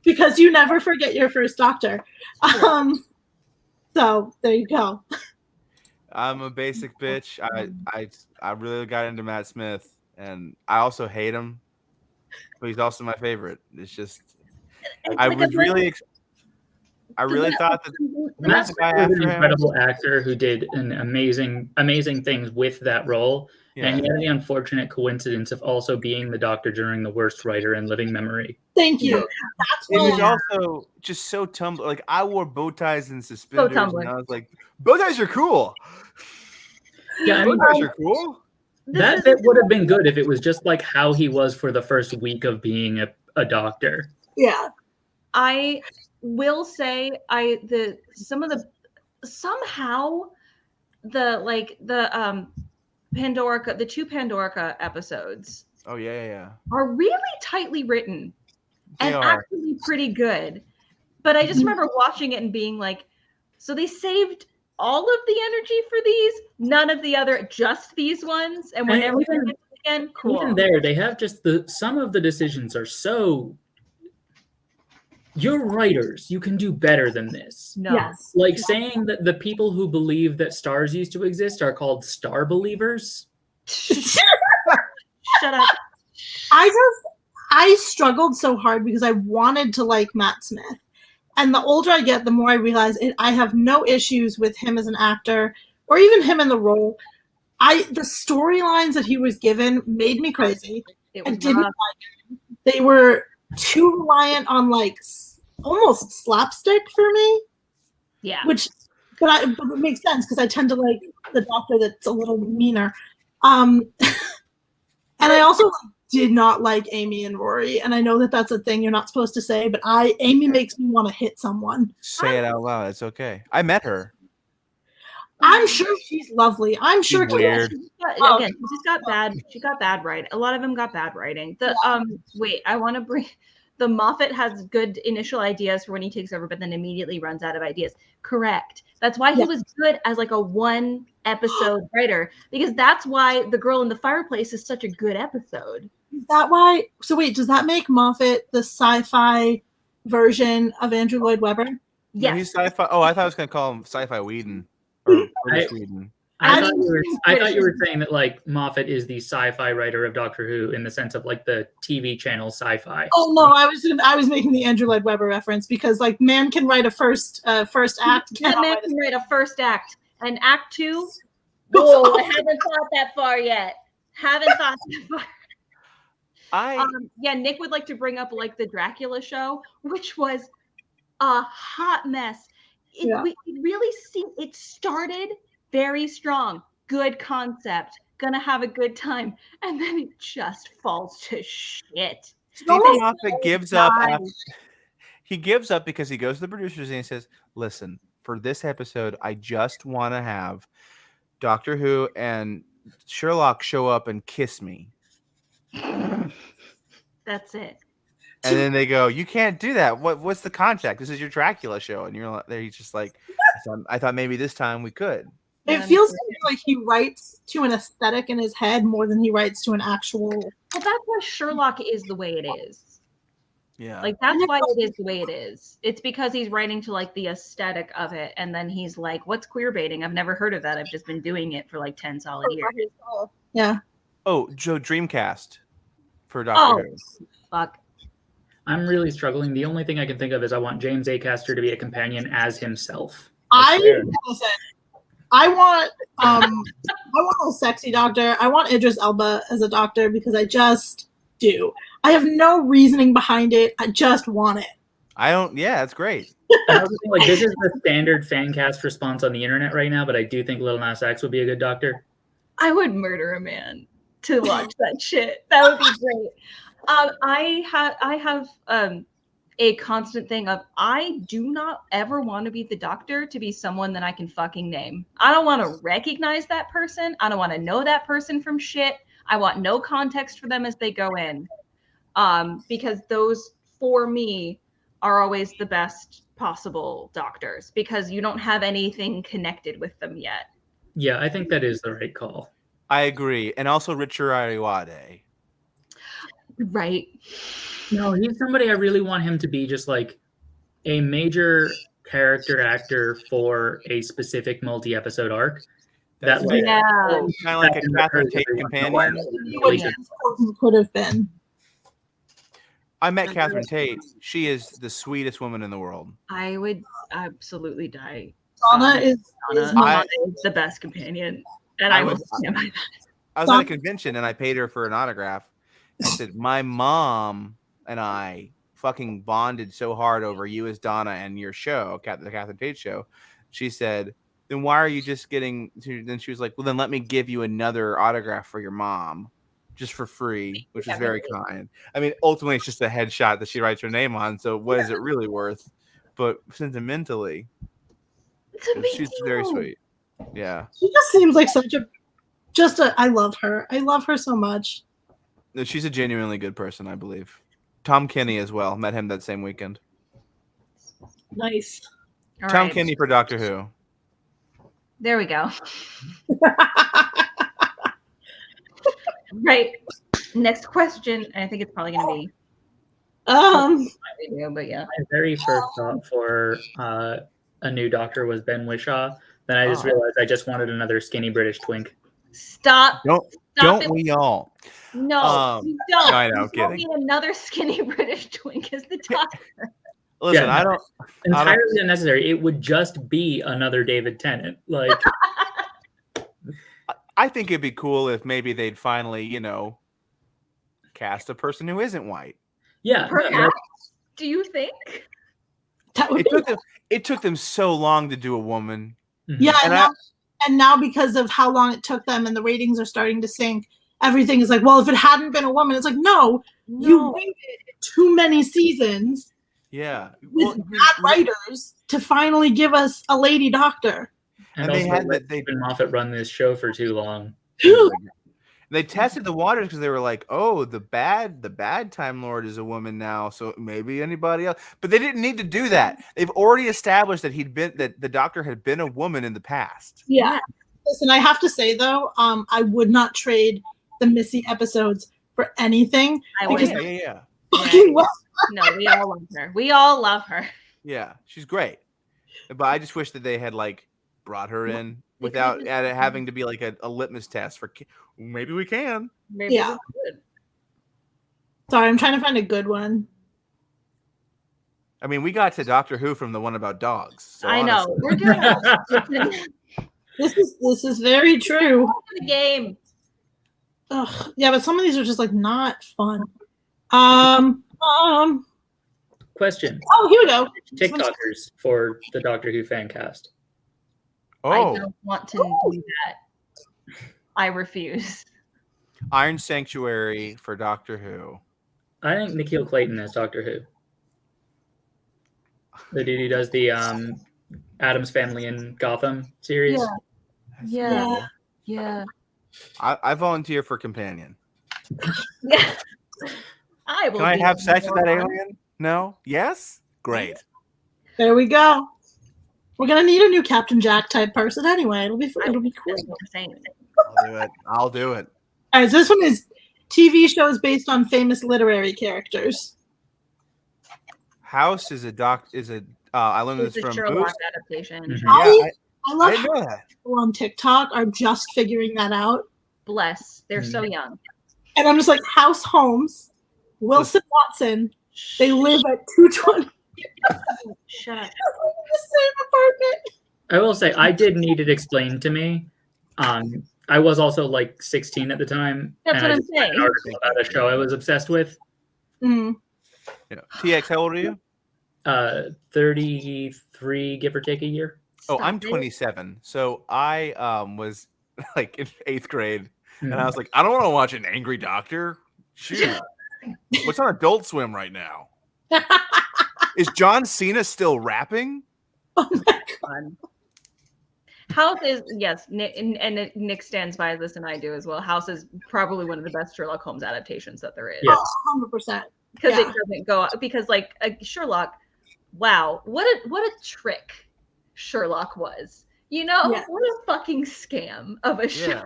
S3: Because you never forget your first Doctor. So there you go.
S5: I'm a basic bitch. I really got into Matt Smith, and I also hate him, but he's also my favorite. It's just I really thought that
S1: Matt Smith was an incredible actor who did an amazing things with that role. Yeah. And he had the unfortunate coincidence of also being the Doctor during the worst writer in living memory.
S3: Thank you.
S5: That's it was also just so Tumblr. Like, I wore bow ties and suspenders, and I was like, bow ties are cool.
S1: Yeah, I mean,
S5: bow ties are cool.
S1: That bit would have been good if it was just like how he was for the first week of being a Doctor.
S3: Yeah.
S2: I will say Pandorica, the 2 Pandorica episodes.
S5: Oh yeah.
S2: Are really tightly written and actually pretty good. But I just remember watching it and being like, so they saved all of the energy for these, none of the other, just these ones. And when everything again, cool.
S1: Even there, they have just some of the decisions are so. You're writers. You can do better than this.
S2: No.
S3: Yes.
S1: Like saying that the people who believe that stars used to exist are called star believers.
S2: Shut up.
S3: I struggled so hard because I wanted to like Matt Smith. And the older I get, the more I realize I have no issues with him as an actor or even him in the role. The storylines that he was given made me crazy. I didn't like it. They were too reliant on like almost slapstick for me.
S2: Yeah.
S3: But it makes sense because I tend to like the Doctor that's a little meaner. And I also did not like Amy and Rory, and I know that that's a thing you're not supposed to say, but Amy makes me want to hit someone.
S5: Say it out loud. It's okay. I met her.
S3: I'm sure she's lovely. I'm sure.
S5: She's weird.
S2: Again, she got bad writing. A lot of them got bad writing. Wait, I want to bring. The Moffat has good initial ideas for when he takes over, but then immediately runs out of ideas. Correct. That's why he was good as like a 1 episode writer, because that's why The Girl in the Fireplace is such a good episode.
S3: Is that why? So wait, does that make Moffat the sci-fi version of Andrew Lloyd Webber?
S2: Yes.
S5: No, he's sci-fi. Oh, I thought I was going to call him Sci-Fi Whedon. Or British Whedon.
S1: I thought you were saying that like Moffat is the sci-fi writer of Doctor Who in the sense of like the TV channel Sci-Fi.
S3: Oh no, I was making the Andrew Lloyd Webber reference because like man can write a first act.
S2: That man can write a first act, and act 2. Whoa, I haven't thought that far yet. Nick would like to bring up like the Dracula show, which was a hot mess. It started very strong, good concept, gonna have a good time, and then it just falls to shit.
S5: Stephen Moffat gives up. He gives up because he goes to the producers and he says, "Listen, for this episode, I just want to have Doctor Who and Sherlock show up and kiss me."
S2: That's it.
S5: And then they go, "You can't do that. What's the contract? This is your Dracula show." And you're there. He's just like, I thought maybe this time we could.
S3: It feels to me like he writes to an aesthetic in his head more than he writes to an actual.
S2: Well, that's why Sherlock is the way it is.
S5: Yeah.
S2: Like that's why it is the way it is. It's because he's writing to like the aesthetic of it, and then he's like, "What's queer baiting? I've never heard of that. I've just been doing it for like 10 solid years."
S3: Yeah.
S5: Oh, Joe Dreamcast for Doctor Who.
S2: Fuck.
S1: I'm really struggling. The only thing I can think of is I want James Acaster to be a companion as himself.
S3: I want a sexy doctor. I want Idris Elba as a doctor because I just do. I have no reasoning behind it. I just want it.
S5: Yeah, that's great.
S1: Like this is the standard fan cast response on the internet right now, but I do think Lil Nas X would be a good doctor.
S2: I would murder a man to watch that shit. That would be great. I have a constant thing of I do not ever want to be the doctor to be someone that I can fucking name. I don't want to recognize that person. I don't want to know that person from shit. I want no context for them as they go in. Because those, for me, are always the best possible doctors because you don't have anything connected with them yet.
S1: Yeah, I think that is the right call.
S5: I agree. And also Richard Ayoade.
S2: Right.
S1: No, he's somebody I really want him to be just like a major character actor for a specific multi-episode arc.
S5: That's
S1: that like,
S5: kind of like a Catherine Tate companion.
S3: Could have been.
S5: I met Catherine Tate. She is the sweetest woman in the world.
S2: I would absolutely die.
S3: Donna is
S2: the best companion, and I was
S5: at a convention and I paid her for an autograph. I said, "My mom and I fucking bonded so hard over you as Donna and your show, the Catherine Tate show." She said, "Then why are you just getting to?" Then she was like, "Well, then let me give you another autograph for your mom, just for free," which is very kind. I mean, ultimately, it's just a headshot that she writes her name on. So, what is it really worth? But sentimentally, she's very sweet. Yeah,
S3: she just seems like I love her. I love her so much.
S5: She's a genuinely good person, I believe. Tom Kenny as well. Met him that same weekend.
S3: Nice.
S2: All
S5: Tom
S2: right.
S5: Kenny for Doctor Who.
S2: There we go. Right. Next question. I think it's probably going to be video, but yeah.
S1: My very first thought for a new Doctor was Ben Whishaw. Then I just realized I just wanted another skinny British twink.
S2: Stop.
S5: Don't
S2: it.
S5: we all?
S2: No, you don't.
S5: No, I know, I'm
S2: You don't
S5: kidding.
S2: need another skinny British twink as the Doctor.
S5: Listen,
S1: Yeah,
S5: I don't.
S1: Entirely unnecessary. It would just be another David Tennant. Like,
S5: I think it'd be cool if maybe they'd finally, cast a person who isn't white.
S1: yeah,
S2: Perhaps. Do you think?
S3: That would be-
S5: It took them so long to do a woman.
S3: yeah,
S5: And
S3: and now because of how long it took them and the ratings are starting to sink, everything is like, well, if it hadn't been a woman, it's like, no. You waited too many seasons
S5: Yeah.
S3: with bad writers to finally give us a lady doctor.
S1: and
S5: they
S1: also
S5: had
S1: let Stephen Moffat run this show for too long.
S5: They tested the waters because they were like, "Oh, the bad Time Lord is a woman now, so maybe anybody else." But they didn't need to do that. They've already established that that the Doctor had been a woman in the past.
S3: Yeah. Listen, I have to say though, I would not trade the Missy episodes for anything.
S2: I would.
S5: Yeah.
S3: Fucking well.
S2: No, we all love her. We all love her.
S5: Yeah, she's great. But I just wish that they had brought her in without it having to be like a litmus test for. Maybe we can.
S2: Maybe
S3: Yeah.
S2: we could.
S3: Sorry, I'm trying to find a good one.
S5: I mean, we got to Doctor Who from the one about dogs. So
S2: I know.
S5: honestly-
S2: We're doing
S3: This is very true.
S2: the game.
S3: Ugh, yeah, but some of these are just not fun.
S1: Question:
S3: Oh, here we go.
S1: TikTokers for the Doctor Who fan cast.
S2: I
S5: Oh,
S2: don't want to do that. I refuse.
S5: Iron Sanctuary for Doctor Who.
S1: I think Nikhil Clayton as Doctor Who. The dude who does the Addams Family in Gotham series.
S2: Yeah.
S5: I volunteer for companion.
S2: Yeah. I will.
S5: Can I
S2: be
S5: have sex with that
S2: more.
S5: alien? No? Yes? Great.
S3: There we go. We're gonna need a new Captain Jack type person anyway. It'll be cool.
S2: That's what I'm saying.
S5: I'll do it.
S3: All right, so this one is TV shows based on famous literary characters.
S5: House is I learned
S2: It's
S5: this
S2: a
S5: from
S2: Sherlock
S5: Boost.
S2: adaptation.
S1: Mhm.
S5: Yeah,
S3: I
S5: I
S3: love
S5: didn't
S3: how
S5: know that.
S3: people on TikTok are just figuring that out.
S2: Bless. They're so young.
S3: And I'm just like, House Holmes, Wilson Watson, they live at 220
S2: Shut up.
S3: in the same apartment.
S1: I will say I did need it explained to me. I was also 16 at the time.
S2: That's
S1: and
S2: what
S1: I
S2: I'm
S1: just read an
S2: saying.
S1: article about a show I was obsessed with.
S3: Mm.
S5: Yeah. TX, how old are you?
S1: 33, give or take a year.
S5: Oh,
S2: Stop
S5: I'm
S2: it.
S5: 27. So I was in 8th grade, and I
S1: Mhm.
S5: was like, I don't want to watch an angry doctor. Shoot. What's on Adult Swim right now? Is John Cena still rapping?
S3: Oh my
S2: Fun. House is yes, and Nick stands by this, and I do as well. House is probably one of the best Sherlock Holmes adaptations that there is.
S1: Yes.
S3: 100%.
S2: Because
S3: Yeah.
S2: it doesn't go because Sherlock, wow, what a trick Sherlock was.
S3: Yeah.
S2: What a fucking scam of a show.
S5: Yeah.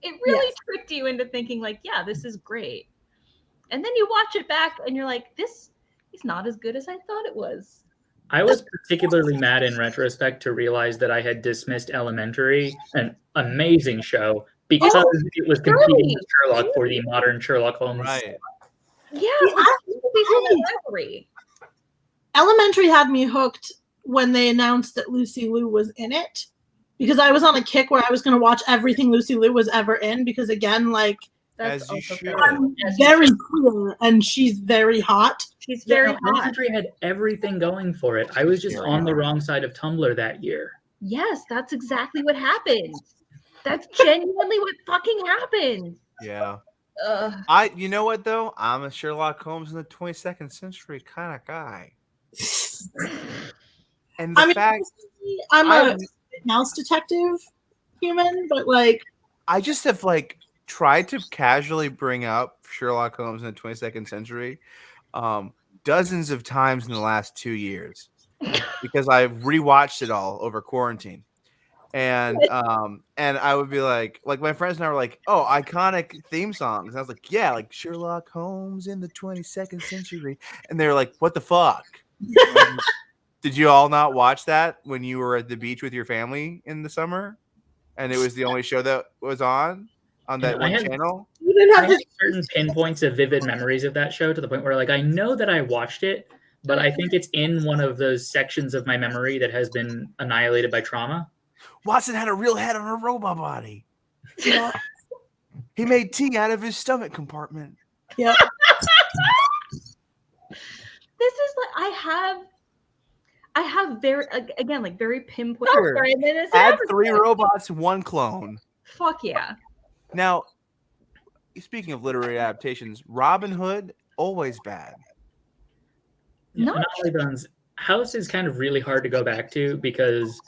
S2: It really
S3: Yes.
S2: tricked you into thinking yeah, this is great. And then you watch it back and you're like, this is not as good as I thought it was.
S1: I was particularly mad in retrospect to realize that I had dismissed Elementary, an amazing show, because it was competing with Sherlock for the modern Sherlock Holmes.
S5: Right.
S2: Yeah,
S3: I-
S2: rivalry.
S3: Elementary had me hooked when they announced that Lucy Liu was in it, because I was on a kick where I was going to watch everything Lucy Liu was ever in, because again,
S2: That's
S5: As you
S2: also
S5: should.
S2: fair.
S3: I'm
S2: As you
S3: very
S2: should.
S3: queer and she's very hot.
S2: She's
S1: Yeah,
S2: very
S1: no,
S2: hot.
S1: Elementary had everything going for it. I was just
S5: Yeah.
S1: on the wrong side of Tumblr that year.
S2: Yes, that's exactly what happened. That's genuinely what fucking happened.
S5: Yeah.
S2: Ugh.
S5: You know what though? I'm a Sherlock Holmes in the 22nd century kind of guy. And the
S3: I mean,
S5: fact
S3: I'm
S5: I-
S3: a mouse detective human, but
S5: I just have tried to casually bring up Sherlock Holmes in the 22nd century dozens of times in the last 2 years. because I rewatched it all over quarantine. And I would be like my friends and I were like, oh, iconic theme songs. And I was like, yeah, like Sherlock Holmes in the 22nd century. And they're like, what the fuck? Did you all not watch that when you were at the beach with your family in the summer? And it was the only show that was on that one channel?
S3: You didn't
S1: I
S3: have
S1: have
S3: to.
S1: certain pinpoints of vivid memories of that show to the point where, like, I know that I watched it, but I think it's in one of those sections of my memory that has been annihilated by trauma.
S5: Watson had a real head on a robot body.
S3: Yeah.
S5: He made tea out of his stomach compartment.
S3: Yeah.
S2: This is like I have very again like very pinpoint.
S5: Sure.
S2: Sorry, this
S5: Add
S2: episode.
S5: 3 robots, 1 clone.
S2: Fuck yeah.
S5: Now, speaking of literary adaptations, Robin Hood, always bad.
S2: No.
S1: Not only Bones, House is kind of really hard to go back to because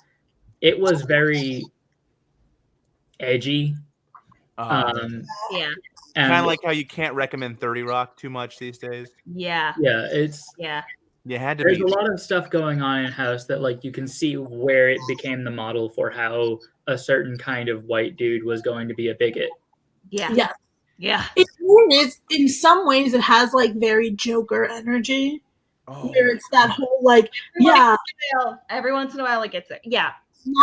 S1: it was very edgy.
S2: Yeah.
S1: And
S5: Kind of like how you can't recommend 30 Rock too much these days.
S2: Yeah.
S1: yeah, it's
S2: Yeah.
S5: You had to
S1: there's
S5: be.
S1: a lot of stuff going on in House that, like, you can see where it became the model for how a certain kind of white dude was going to be a bigot.
S2: Yeah.
S3: Yeah.
S2: Yeah.
S3: It really is. In some ways, it has like very Joker energy,
S5: Oh,
S3: where it's that whole like, yeah,
S2: Every once in a while it gets it. Yeah.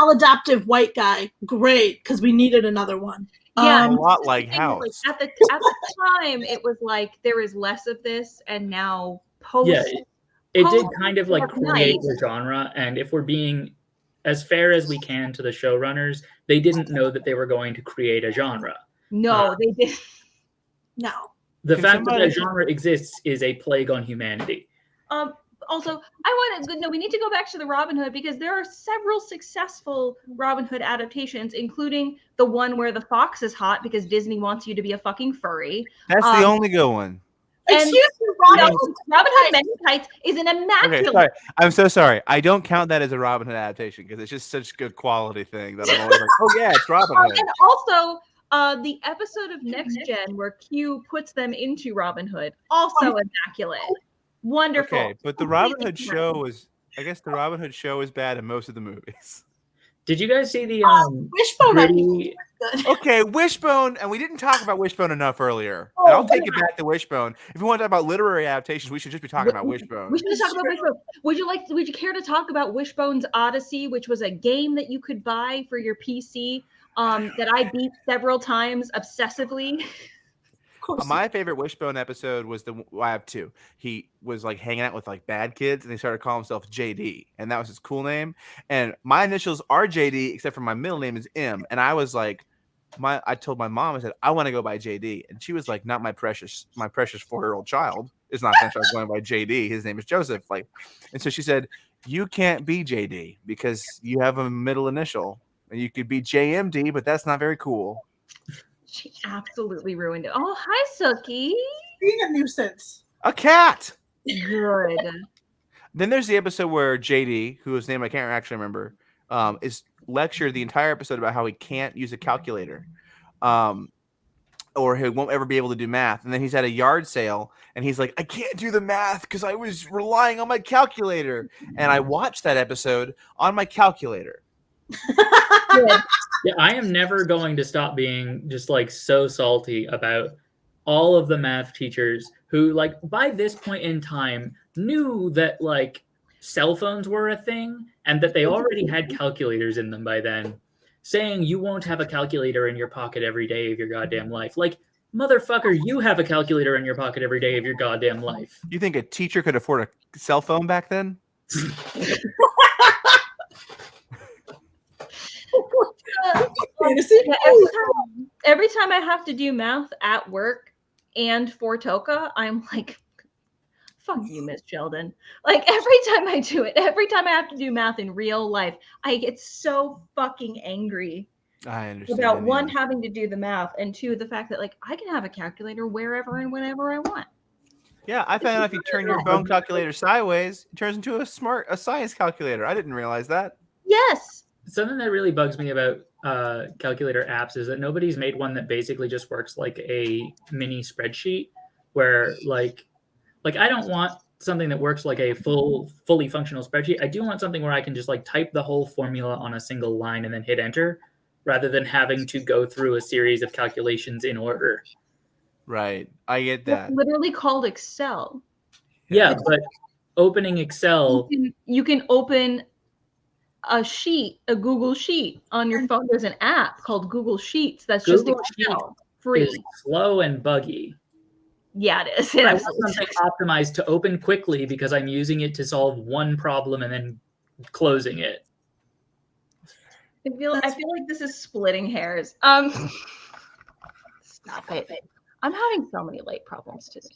S3: maladaptive white guy, great, because we needed another one.
S2: Yeah.
S5: a lot like
S2: Thing is,
S5: House.
S2: like, at the time it was like there is less of this, and now post
S1: Yeah, it did
S2: Oh,
S1: kind of like
S2: Dark
S1: create
S2: Knight.
S1: the genre, and if we're being as fair as we can to the showrunners, they didn't know that they were going to create a genre.
S2: no, they did.
S3: No.
S1: The
S5: Can
S1: fact
S5: somebody-
S1: that that genre exists is a plague on humanity.
S2: Also, I want to. No, we need to go back to the Robin Hood because there are several successful Robin Hood adaptations, including the one where the fox is hot because Disney wants you to be a fucking furry.
S5: That's the only good one.
S2: And-
S3: Excuse me,
S2: No,
S3: Robin.
S2: Robin Hood Men in Tights is an immaculate.
S5: Okay, sorry. I'm so sorry. I don't count that as a Robin Hood adaptation because it's just such a good quality thing that I'm always like, oh yeah, it's Robin Hood.
S2: And also, the episode of Next Gen where Q puts them into Robin Hood, also immaculate. Wonderful.
S5: Okay, but the Robin Hood show was, I guess the Robin Hood show is bad in most of the movies.
S1: Did you guys see the
S3: Wishbone.
S1: gritty?
S3: Good.
S5: Okay, Wishbone, and we didn't talk about Wishbone enough earlier.
S3: Oh,
S5: And I'll take it back to Wishbone. If you want to talk about literary adaptations, we should just be talking about Wishbone.
S2: We should talk about Wishbone. Would you care to talk about Wishbone's Odyssey, which was a game that you could buy for your PC that I beat several times obsessively?
S3: Of course.
S5: My favorite Wishbone episode was I have 2. He was like hanging out with like bad kids, and he started calling himself JD, and that was his cool name. And my initials are JD, except for my middle name is M. And I was like, I told my mom, I said, I want to go by JD, and she was like, not my precious 4-year-old child is not going to start going by JD. His name is Joseph. Like, and so she said, you can't be JD because you have a middle initial, and you could be JMD, but that's not very cool.
S2: She absolutely ruined it. Oh, hi, Sookie.
S3: Being a nuisance.
S5: A cat.
S2: Good.
S5: Then there's the episode where JD, whose name I can't actually remember, is lectured the entire episode about how he can't use a calculator, or he won't ever be able to do math. And then he's at a yard sale, and he's like, I can't do the math because I was relying on my calculator. And I watched that episode on my calculator.
S1: Yeah, I am never going to stop being just like so salty about all of the math teachers who, like, by this point in time knew that like cell phones were a thing and that they already had calculators in them by then, saying you won't have a calculator in your pocket every day of your goddamn life. Like, motherfucker, you have a calculator in your pocket every day of your goddamn life.
S5: You think a teacher could afford a cell phone back then?
S2: Yeah, every time I have to do math at work and for TOCA, I'm like, fuck you, Miss Sheldon. Like, every time I do it, every time I have to do math in real life, I get so fucking angry
S5: I understand.
S2: about one, having to do the math, and 2, the fact that like I can have a calculator wherever and whenever I want.
S5: Yeah, I found out if you turn your phone calculator sideways, it turns into a science calculator. I didn't realize that.
S2: Yes.
S1: Something that really bugs me about calculator apps is that nobody's made one that basically just works like a mini spreadsheet where like I don't want something that works like a fully functional spreadsheet. I do want something where I can just like type the whole formula on a single line and then hit enter, rather than having to go through a series of calculations in order.
S5: Right. I get
S2: It's
S5: that.
S2: literally called Excel.
S1: Yeah, but opening Excel,
S2: You can open a sheet, a Google Sheet on your phone. There's an app called Google Sheets that's just
S1: Google
S2: Excel,
S1: is
S2: free.
S1: slow and buggy.
S2: Yeah, it is. It
S1: I want
S2: absolutely
S1: something
S2: is.
S1: optimized to open quickly because I'm using it to solve one problem and then closing it.
S2: I feel like this is splitting hairs. Stop it. I'm having so many late problems today.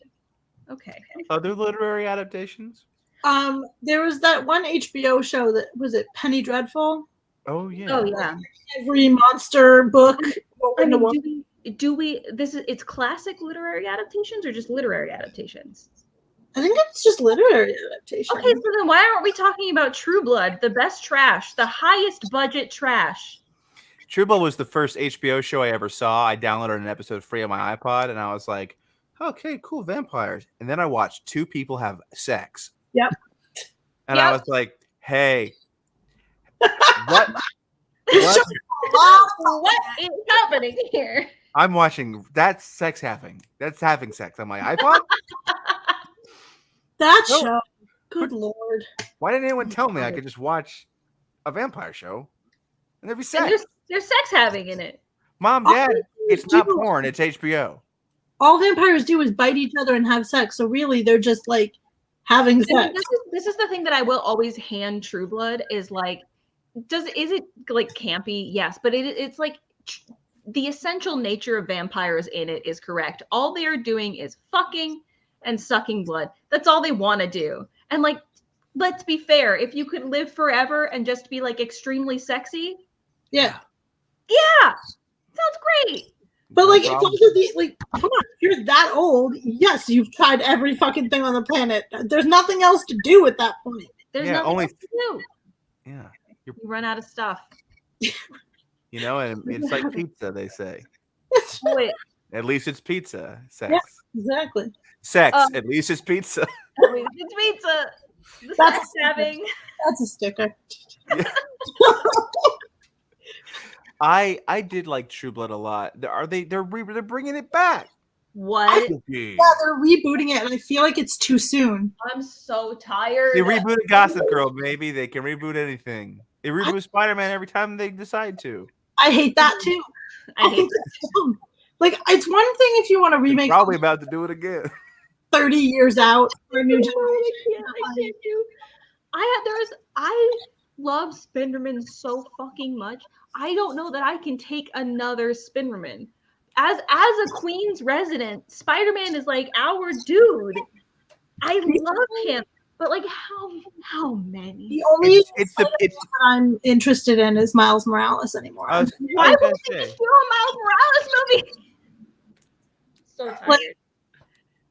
S2: Okay.
S5: Other literary adaptations?
S3: There was that one HBO show that was it Penny Dreadful?
S5: Oh yeah.
S2: Oh yeah.
S3: Every monster book.
S2: I mean, do we it's classic literary adaptations or just literary adaptations?
S3: I think it's just literary adaptation.
S2: Okay, so then why aren't we talking about True Blood, the best trash, the highest budget trash?
S5: True Blood was the first HBO show I ever saw. I downloaded an episode free on my iPod, and I was like, okay, cool, vampires. And then I watched two people have sex.
S3: Yep.
S5: And I was like, hey, what?
S2: What is happening here?
S5: I'm watching, that's sex having. That's having sex on my iPod?
S3: That
S5: No.
S3: show. Good Lord.
S5: Why didn't anyone tell me I could just watch a vampire show and there'd be
S2: And
S5: sex?
S2: there's sex having in it.
S5: Mom, Dad, it's not porn, it's HBO.
S3: All vampires do is bite each other and have sex. So really, they're just like having
S2: I mean,
S3: sex.
S2: this is the thing that I will always hand True Blood is like, is it like campy? Yes, but it's like the essential nature of vampires in it is correct. All they are doing is fucking and sucking blood. That's all they want to do. And like, let's be fair. If you could live forever and just be like extremely sexy,
S3: Yeah.
S2: sounds great.
S3: But like,
S5: No
S3: it's
S5: problem.
S3: also the like, come on, if you're that old, yes, you've tried every fucking thing on the planet. There's nothing else to do at that point.
S2: There's
S5: Yeah,
S2: nothing
S5: only-
S2: else to do.
S5: Yeah.
S2: You run out of stuff.
S5: You know, and it's like pizza, they say.
S2: Wait,
S5: At least it's pizza. Sex.
S3: Yeah. Exactly.
S5: Sex. At least it's pizza.
S2: it's pizza. The
S3: That's
S2: sex having.
S3: That's a sticker.
S5: I did like True Blood a lot. They're bringing it back.
S2: What?
S3: Yeah, they're rebooting it, and I feel like it's too soon.
S2: I'm so tired.
S5: They rebooted Gossip Girl. Maybe they can reboot anything. They reboot Spider-Man every time they decide to.
S3: I hate that too.
S2: I hate
S3: that. Like, it's one thing if you want to remake
S5: Probably about to do it again.
S3: 30 years out for a new generation.
S2: I can't do. I love Spinderman so fucking much. I don't know that I can take another Spinderman. As a Queens resident, Spider-Man is like our dude. I love him, but like how many?
S3: The only
S5: It's
S3: that I'm interested in is Miles Morales anymore.
S5: I was
S2: Why
S5: gonna
S2: would they
S5: say,
S2: just do a Miles Morales movie? So tired.
S3: Like,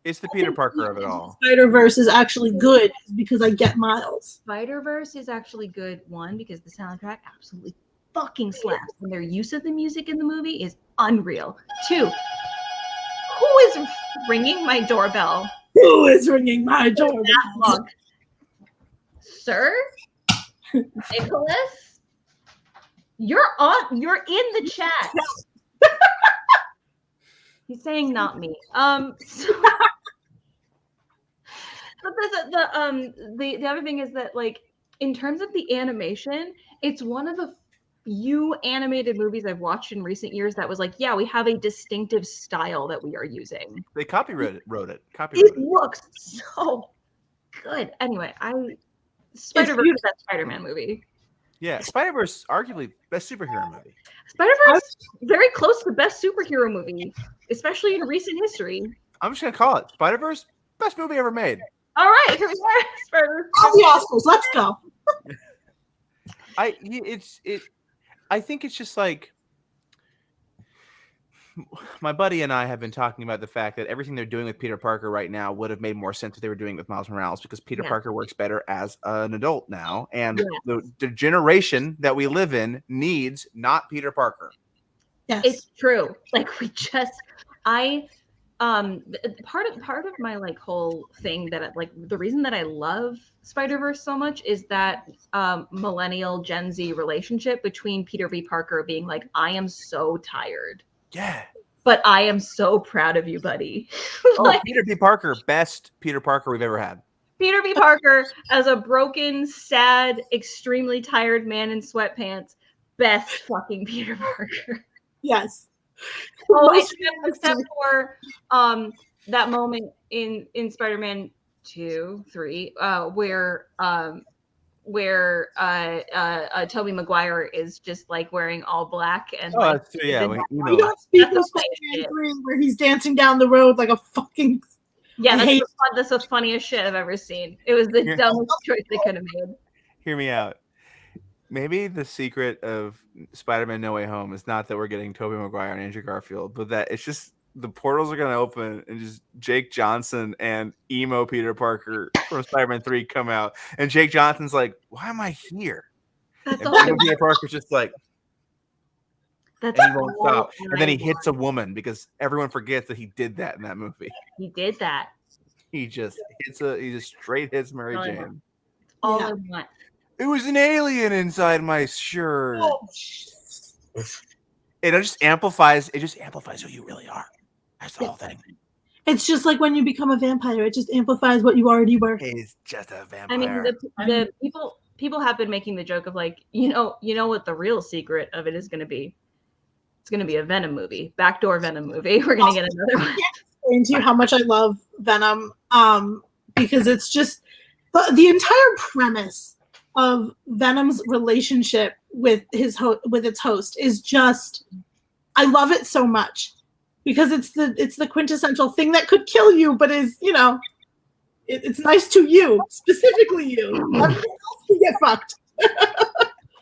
S5: it's the Peter Parker of it all.
S3: Spider-Verse is actually good because I get Miles.
S2: Spider-Verse is actually good, one, because the soundtrack absolutely fucking slaps, and their use of the music in the movie is unreal. Two, who is ringing my doorbell?
S3: Who is ringing my door?
S2: That long? Sir? Nicholas? You're in the chat. He's saying not me. So, but the other thing is that, like, in terms of the animation, it's one of the few animated movies I've watched in recent years that was like, yeah, we have a distinctive style that we are using.
S5: They copyrighted it.
S2: It looks so good. Anyway, Spider-Verse is that Spider-Man movie.
S5: Yeah, Spider-Verse, arguably best superhero movie.
S2: Spider-Verse, very close to best superhero movie, especially in recent history.
S5: I'm just gonna call it Spider-Verse, best movie ever made.
S2: All right, here we are. Spider-Verse.
S3: All the Oscars, let's go.
S5: I think it's just like my buddy and I have been talking about the fact that everything they're doing with Peter Parker right now would have made more sense if they were doing it with Miles Morales, because Peter Parker works better as an adult now, and the generation that we live in needs not Peter Parker.
S3: Yes.
S2: It's true. Like, Part of my like whole thing that like the reason that I love Spider-Verse so much is that millennial Gen Z relationship between Peter V. Parker being like, I am so tired,
S5: Yeah.
S2: but I am so proud of you, buddy.
S5: Oh,
S2: Like,
S5: Peter P. Parker, best Peter Parker we've ever had.
S2: Peter V. Parker as a broken, sad, extremely tired man in sweatpants, best fucking Peter Parker.
S3: Yes.
S2: Oh,
S3: Most
S2: except for that moment in Spider-Man 2, 3, where Tobey Maguire is just like wearing all black and
S5: Oh,
S2: like
S5: that's true. Yeah,
S3: we
S5: emo.
S3: don't speak
S2: That's
S3: of
S2: the funniest
S3: Spider-Man
S2: shit.
S3: 3 where he's dancing down the road like a fucking.
S2: yeah,
S3: I
S2: that's the funniest shit I've ever seen. It was the
S5: Yeah.
S2: dumbest choice they could have made.
S5: Hear me out. Maybe the secret of Spider-Man No Way Home is not that we're getting Tobey Maguire and Andrew Garfield, but that it's just the portals are going to open and just Jake Johnson and emo Peter Parker from Spider-Man 3 come out. And Jake Johnson's like, why am I here?
S2: That's
S5: And
S2: all.
S5: emo Peter Parker's just like,
S2: That's
S5: and he won't
S2: all
S5: stop. And then he
S2: I
S5: hits a
S2: want.
S5: woman because everyone forgets that he did that in that movie.
S2: He did that.
S5: He just straight hits Mary
S2: All I
S5: Jane.
S2: want. All
S3: Yeah.
S2: I want.
S5: It was an alien inside my shirt.
S3: Oh,
S5: It just amplifies who you really are. That's the whole thing.
S3: it's just like when you become a vampire, it just amplifies what you already were.
S5: He's just a vampire.
S2: I mean, the people have been making the joke of like, you know what the real secret of it is going to be. It's going to be a Venom movie, backdoor Venom movie. We're going to get another one.
S3: Explain to you how much I love Venom, because it's just the entire premise of Venom's relationship with with its host is just, I love it so much because it's the quintessential thing that could kill you, but is it's nice to you, specifically you. Everyone else can get fucked.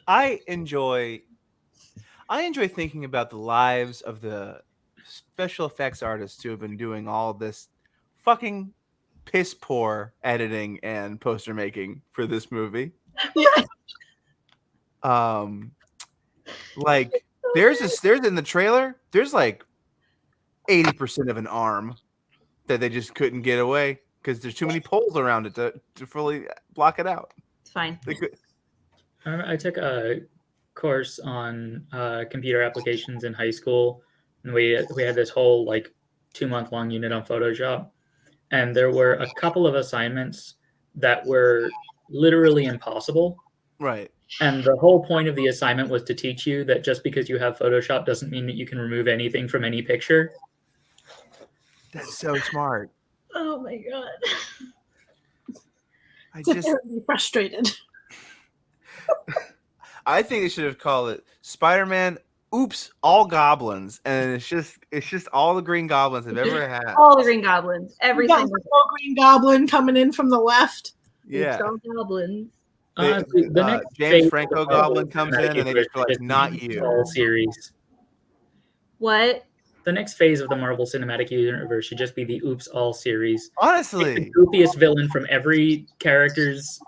S5: I enjoy thinking about the lives of the special effects artists who have been doing all this fucking piss poor editing and poster making for this movie. Like there's in the trailer, there's like 80% of an arm that they just couldn't get away because there's too many poles around it to fully block it out.
S2: It's fine.
S1: I took a course on computer applications in high school, and we had this whole like 2-month-long unit on Photoshop, and there were a couple of assignments that were literally impossible.
S5: Right.
S1: And the whole point of the assignment was to teach you that just because you have Photoshop doesn't mean that you can remove anything from any picture.
S5: That's so smart.
S2: Oh my god.
S3: Terribly frustrated.
S5: I think they should have called it Spider-Man Oops All Goblins, and it's just all the Green Goblins they've ever had.
S2: All the Green Goblins.
S3: We
S2: Every
S3: got
S2: single
S3: the Green Goblin coming in from the left.
S5: Yeah.
S2: all goblins.
S1: Honestly, the next
S5: James
S1: phase
S5: Franco
S1: of the Marvel
S5: Goblin comes in and they just
S1: Cinematic
S5: be like, not
S1: Universe
S5: you.
S1: All series.
S2: What?
S1: The next phase of the Marvel Cinematic Universe should just be the Oops All series. Take
S5: Honestly.
S1: the goofiest villain from every character's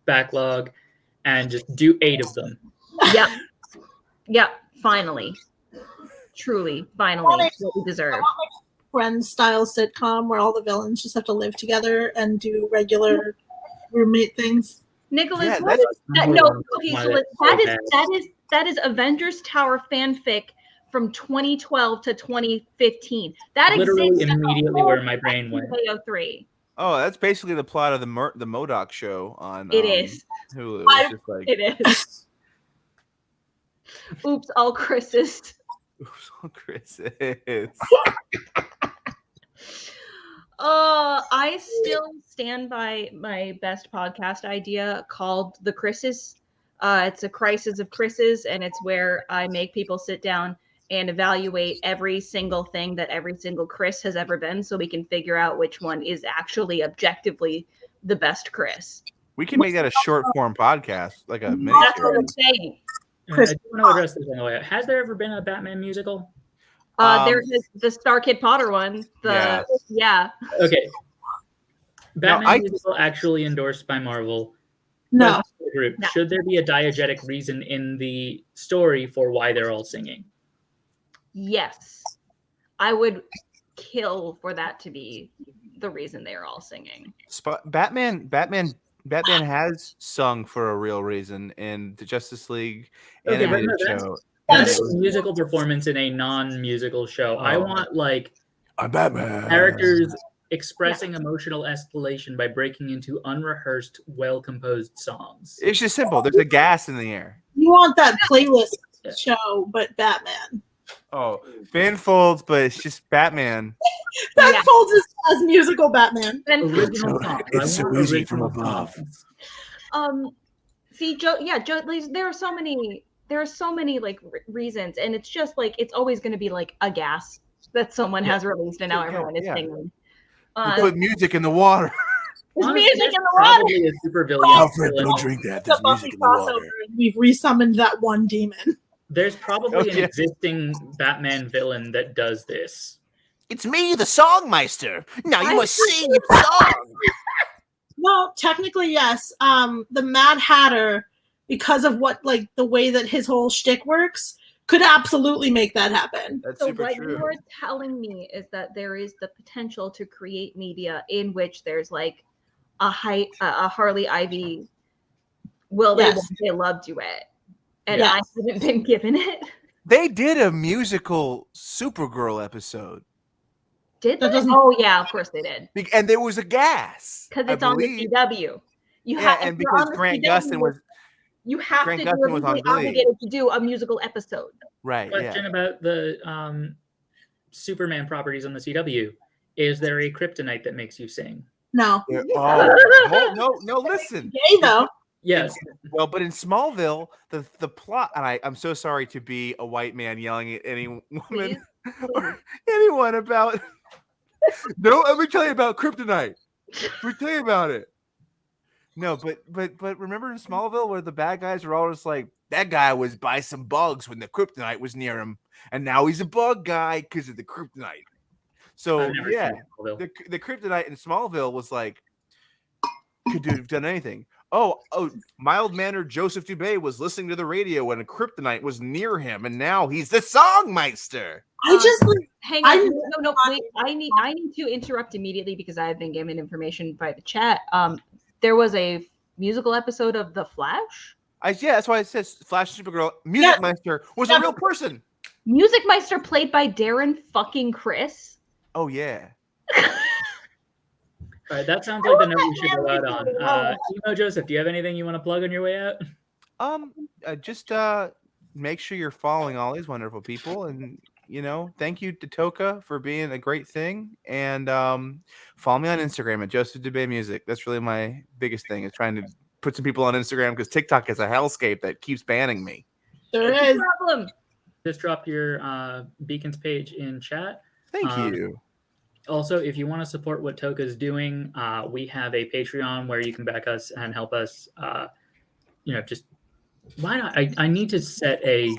S1: backlog and just do 8 of them.
S2: Yep. Yep. Finally. Truly. Finally. What we deserve.
S3: Friends style sitcom where all the villains just have to live together and do regular roommate things.
S2: Nicholas,
S5: Yeah,
S2: what
S5: that's
S2: is that? No, okay, so that is Avengers Tower fanfic from 2012 to 2015. That
S1: Literally
S2: exists
S1: immediately where my brain went.
S2: 3.
S5: Oh, that's basically the plot of the MODOK show on
S2: It is.
S5: Hulu. It's just like,
S2: It is. Oops, all Chris's.
S5: oops, Chris is.
S2: I still stand by my best podcast idea called The Chris's. It's a crisis of Chris's, and it's where I make people sit down and evaluate every single thing that every single Chris has ever been so we can figure out which one is actually objectively the best Chris.
S5: We can make that a short form podcast, like a
S2: That's what
S5: miniseries.
S2: I'm saying.
S1: I do want to address this on the way. Has there ever been a Batman musical?
S2: There's the Star Kid Potter one. Yeah.
S1: Okay. Batman
S5: Now,
S1: musical actually endorsed by Marvel.
S3: No.
S1: Question to the group.
S2: No.
S1: Should there be a diegetic reason in the story for why they're all singing?
S2: Yes. I would kill for that to be the reason they are all singing.
S5: Batman has sung for a real reason in the Justice League
S1: Okay, but
S5: animated
S1: no,
S5: show.
S1: that is a musical performance in a non-musical show. I want like
S5: I'm Batman.
S1: characters expressing emotional escalation by breaking into unrehearsed, well-composed songs.
S5: It's just simple. There's a gas in the air.
S3: You want that playlist show, but Batman.
S5: Oh, Ben Folds, but it's just Batman.
S3: Ben
S2: Yeah.
S3: Folds is as musical Batman.
S1: Original songs.
S5: It's
S1: I
S5: a
S1: want
S5: music from
S1: original
S5: above.
S1: songs.
S2: See, Joe, there are so many like reasons, and it's just like it's always going to be like a gas that someone has released, and now everyone is singing.
S5: We put music in the water.
S2: There's
S1: Honestly,
S2: music
S1: that's
S2: in the water.
S1: probably a super villain.
S5: Alfred, don't drink that.
S3: The
S5: There's
S3: Buffy
S5: music in the water.
S3: crossover, and we've resummoned that one demon.
S1: There's probably
S5: Oh,
S1: an
S5: yeah.
S1: existing Batman villain that does this.
S5: It's me, the Songmeister. Now you
S3: I
S5: must sing your song.
S3: No, technically yes. The Mad Hatter, because of what like the way that his whole shtick works, could absolutely make that happen.
S5: That's
S2: So
S5: super
S2: what
S5: true.
S2: you are telling me is that there is the potential to create media in which there's like a Harley Ivy will they
S3: Yes.
S2: won't they love duet, and
S3: Yes.
S2: I haven't been given it.
S5: They did a musical Supergirl episode,
S2: Did
S3: That
S2: they?
S3: doesn't-
S2: Oh yeah, of course they did.
S5: and there was a gas
S2: Because
S5: I
S2: it's on the
S5: believe.
S2: CW. You
S5: Yeah,
S2: have
S5: and
S2: if you're
S5: because
S2: on the
S5: Grant
S2: CW,
S5: Gustin was
S2: you have
S5: Grant
S2: to
S5: Gustin
S2: do
S5: was on
S2: legally
S5: Glee.
S2: obligated to do a musical episode.
S5: right.
S1: Question
S5: Yeah.
S1: about the Superman properties on the CW. Is there a kryptonite that makes you sing?
S3: No.
S5: Oh, no! Listen.
S3: Gay though.
S1: Yes.
S5: Well, but in Smallville, the plot, and I'm so sorry to be a white man yelling at any woman
S2: Please,
S5: or anyone about. No, let me tell you about kryptonite. Let me tell you about it. No, but remember in Smallville where the bad guys were all just like, that guy was by some bugs when the kryptonite was near him, and now he's a bug guy because of the kryptonite. So
S1: I've never
S5: yeah,
S1: seen Smallville.
S5: the kryptonite in Smallville was like could have done anything. Oh, mild-mannered Joseph Dubé was listening to the radio when a kryptonite was near him, and now he's the Songmeister.
S3: I just like
S2: hang
S3: I-
S2: on. No, wait. I need to interrupt immediately because I have been given information by the chat. There was a musical episode of The Flash.
S5: Yeah, that's why it says Flash Supergirl. Music Meister was a real person.
S2: Music Meister played by Darren fucking Chris.
S5: Oh yeah.
S1: All right, that sounds like the note we should go out on. EmoJoseph, do you have anything you want to plug on your way out?
S5: Just make sure you're following all these wonderful people, and thank you to TOCA for being a great thing, and follow me on Instagram at Joseph Dubé Music. That's really my biggest thing, is trying to put some people on Instagram, because TikTok is a hellscape that keeps banning me.
S3: there
S2: No
S3: is.
S2: problem.
S1: Just drop your Beacons page in chat.
S5: Thank you.
S1: Also, if you want to support what TOCA is doing, we have a Patreon where you can back us and help us. Just why not? I need to set a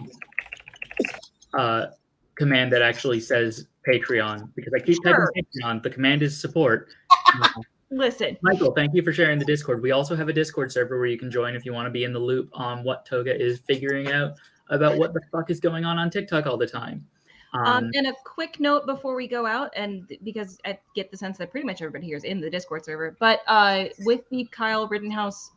S1: command that actually says Patreon, because I keep typing Patreon. The command is support.
S2: Listen,
S1: Michael, thank you for sharing the Discord. We also have a Discord server where you can join if you want to be in the loop on what TOCA is figuring out about what the fuck is going on TikTok all the time.
S2: and a quick note before we go out, and because I get the sense that pretty much everybody here is in the Discord server, but with the Kyle Rittenhouse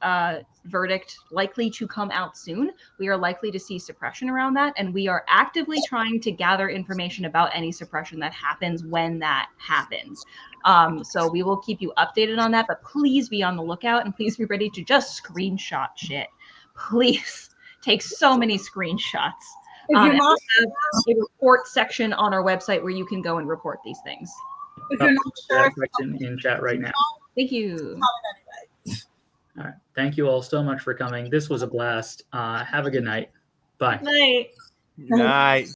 S2: verdict likely to come out soon, we are likely to see suppression around that, and we are actively trying to gather information about any suppression that happens when that happens. So we will keep you updated on that, but please be on the lookout, and please be ready to just screenshot shit. Please take so many screenshots.
S3: If you're not,
S2: We have a report section on our website where you can go and report these things.
S3: if you're not sure,
S1: That section in chat right now.
S2: Thank you.
S1: All right. Thank you all so much for coming. This was a blast. Have a good night. Bye.
S2: Night.
S5: Night.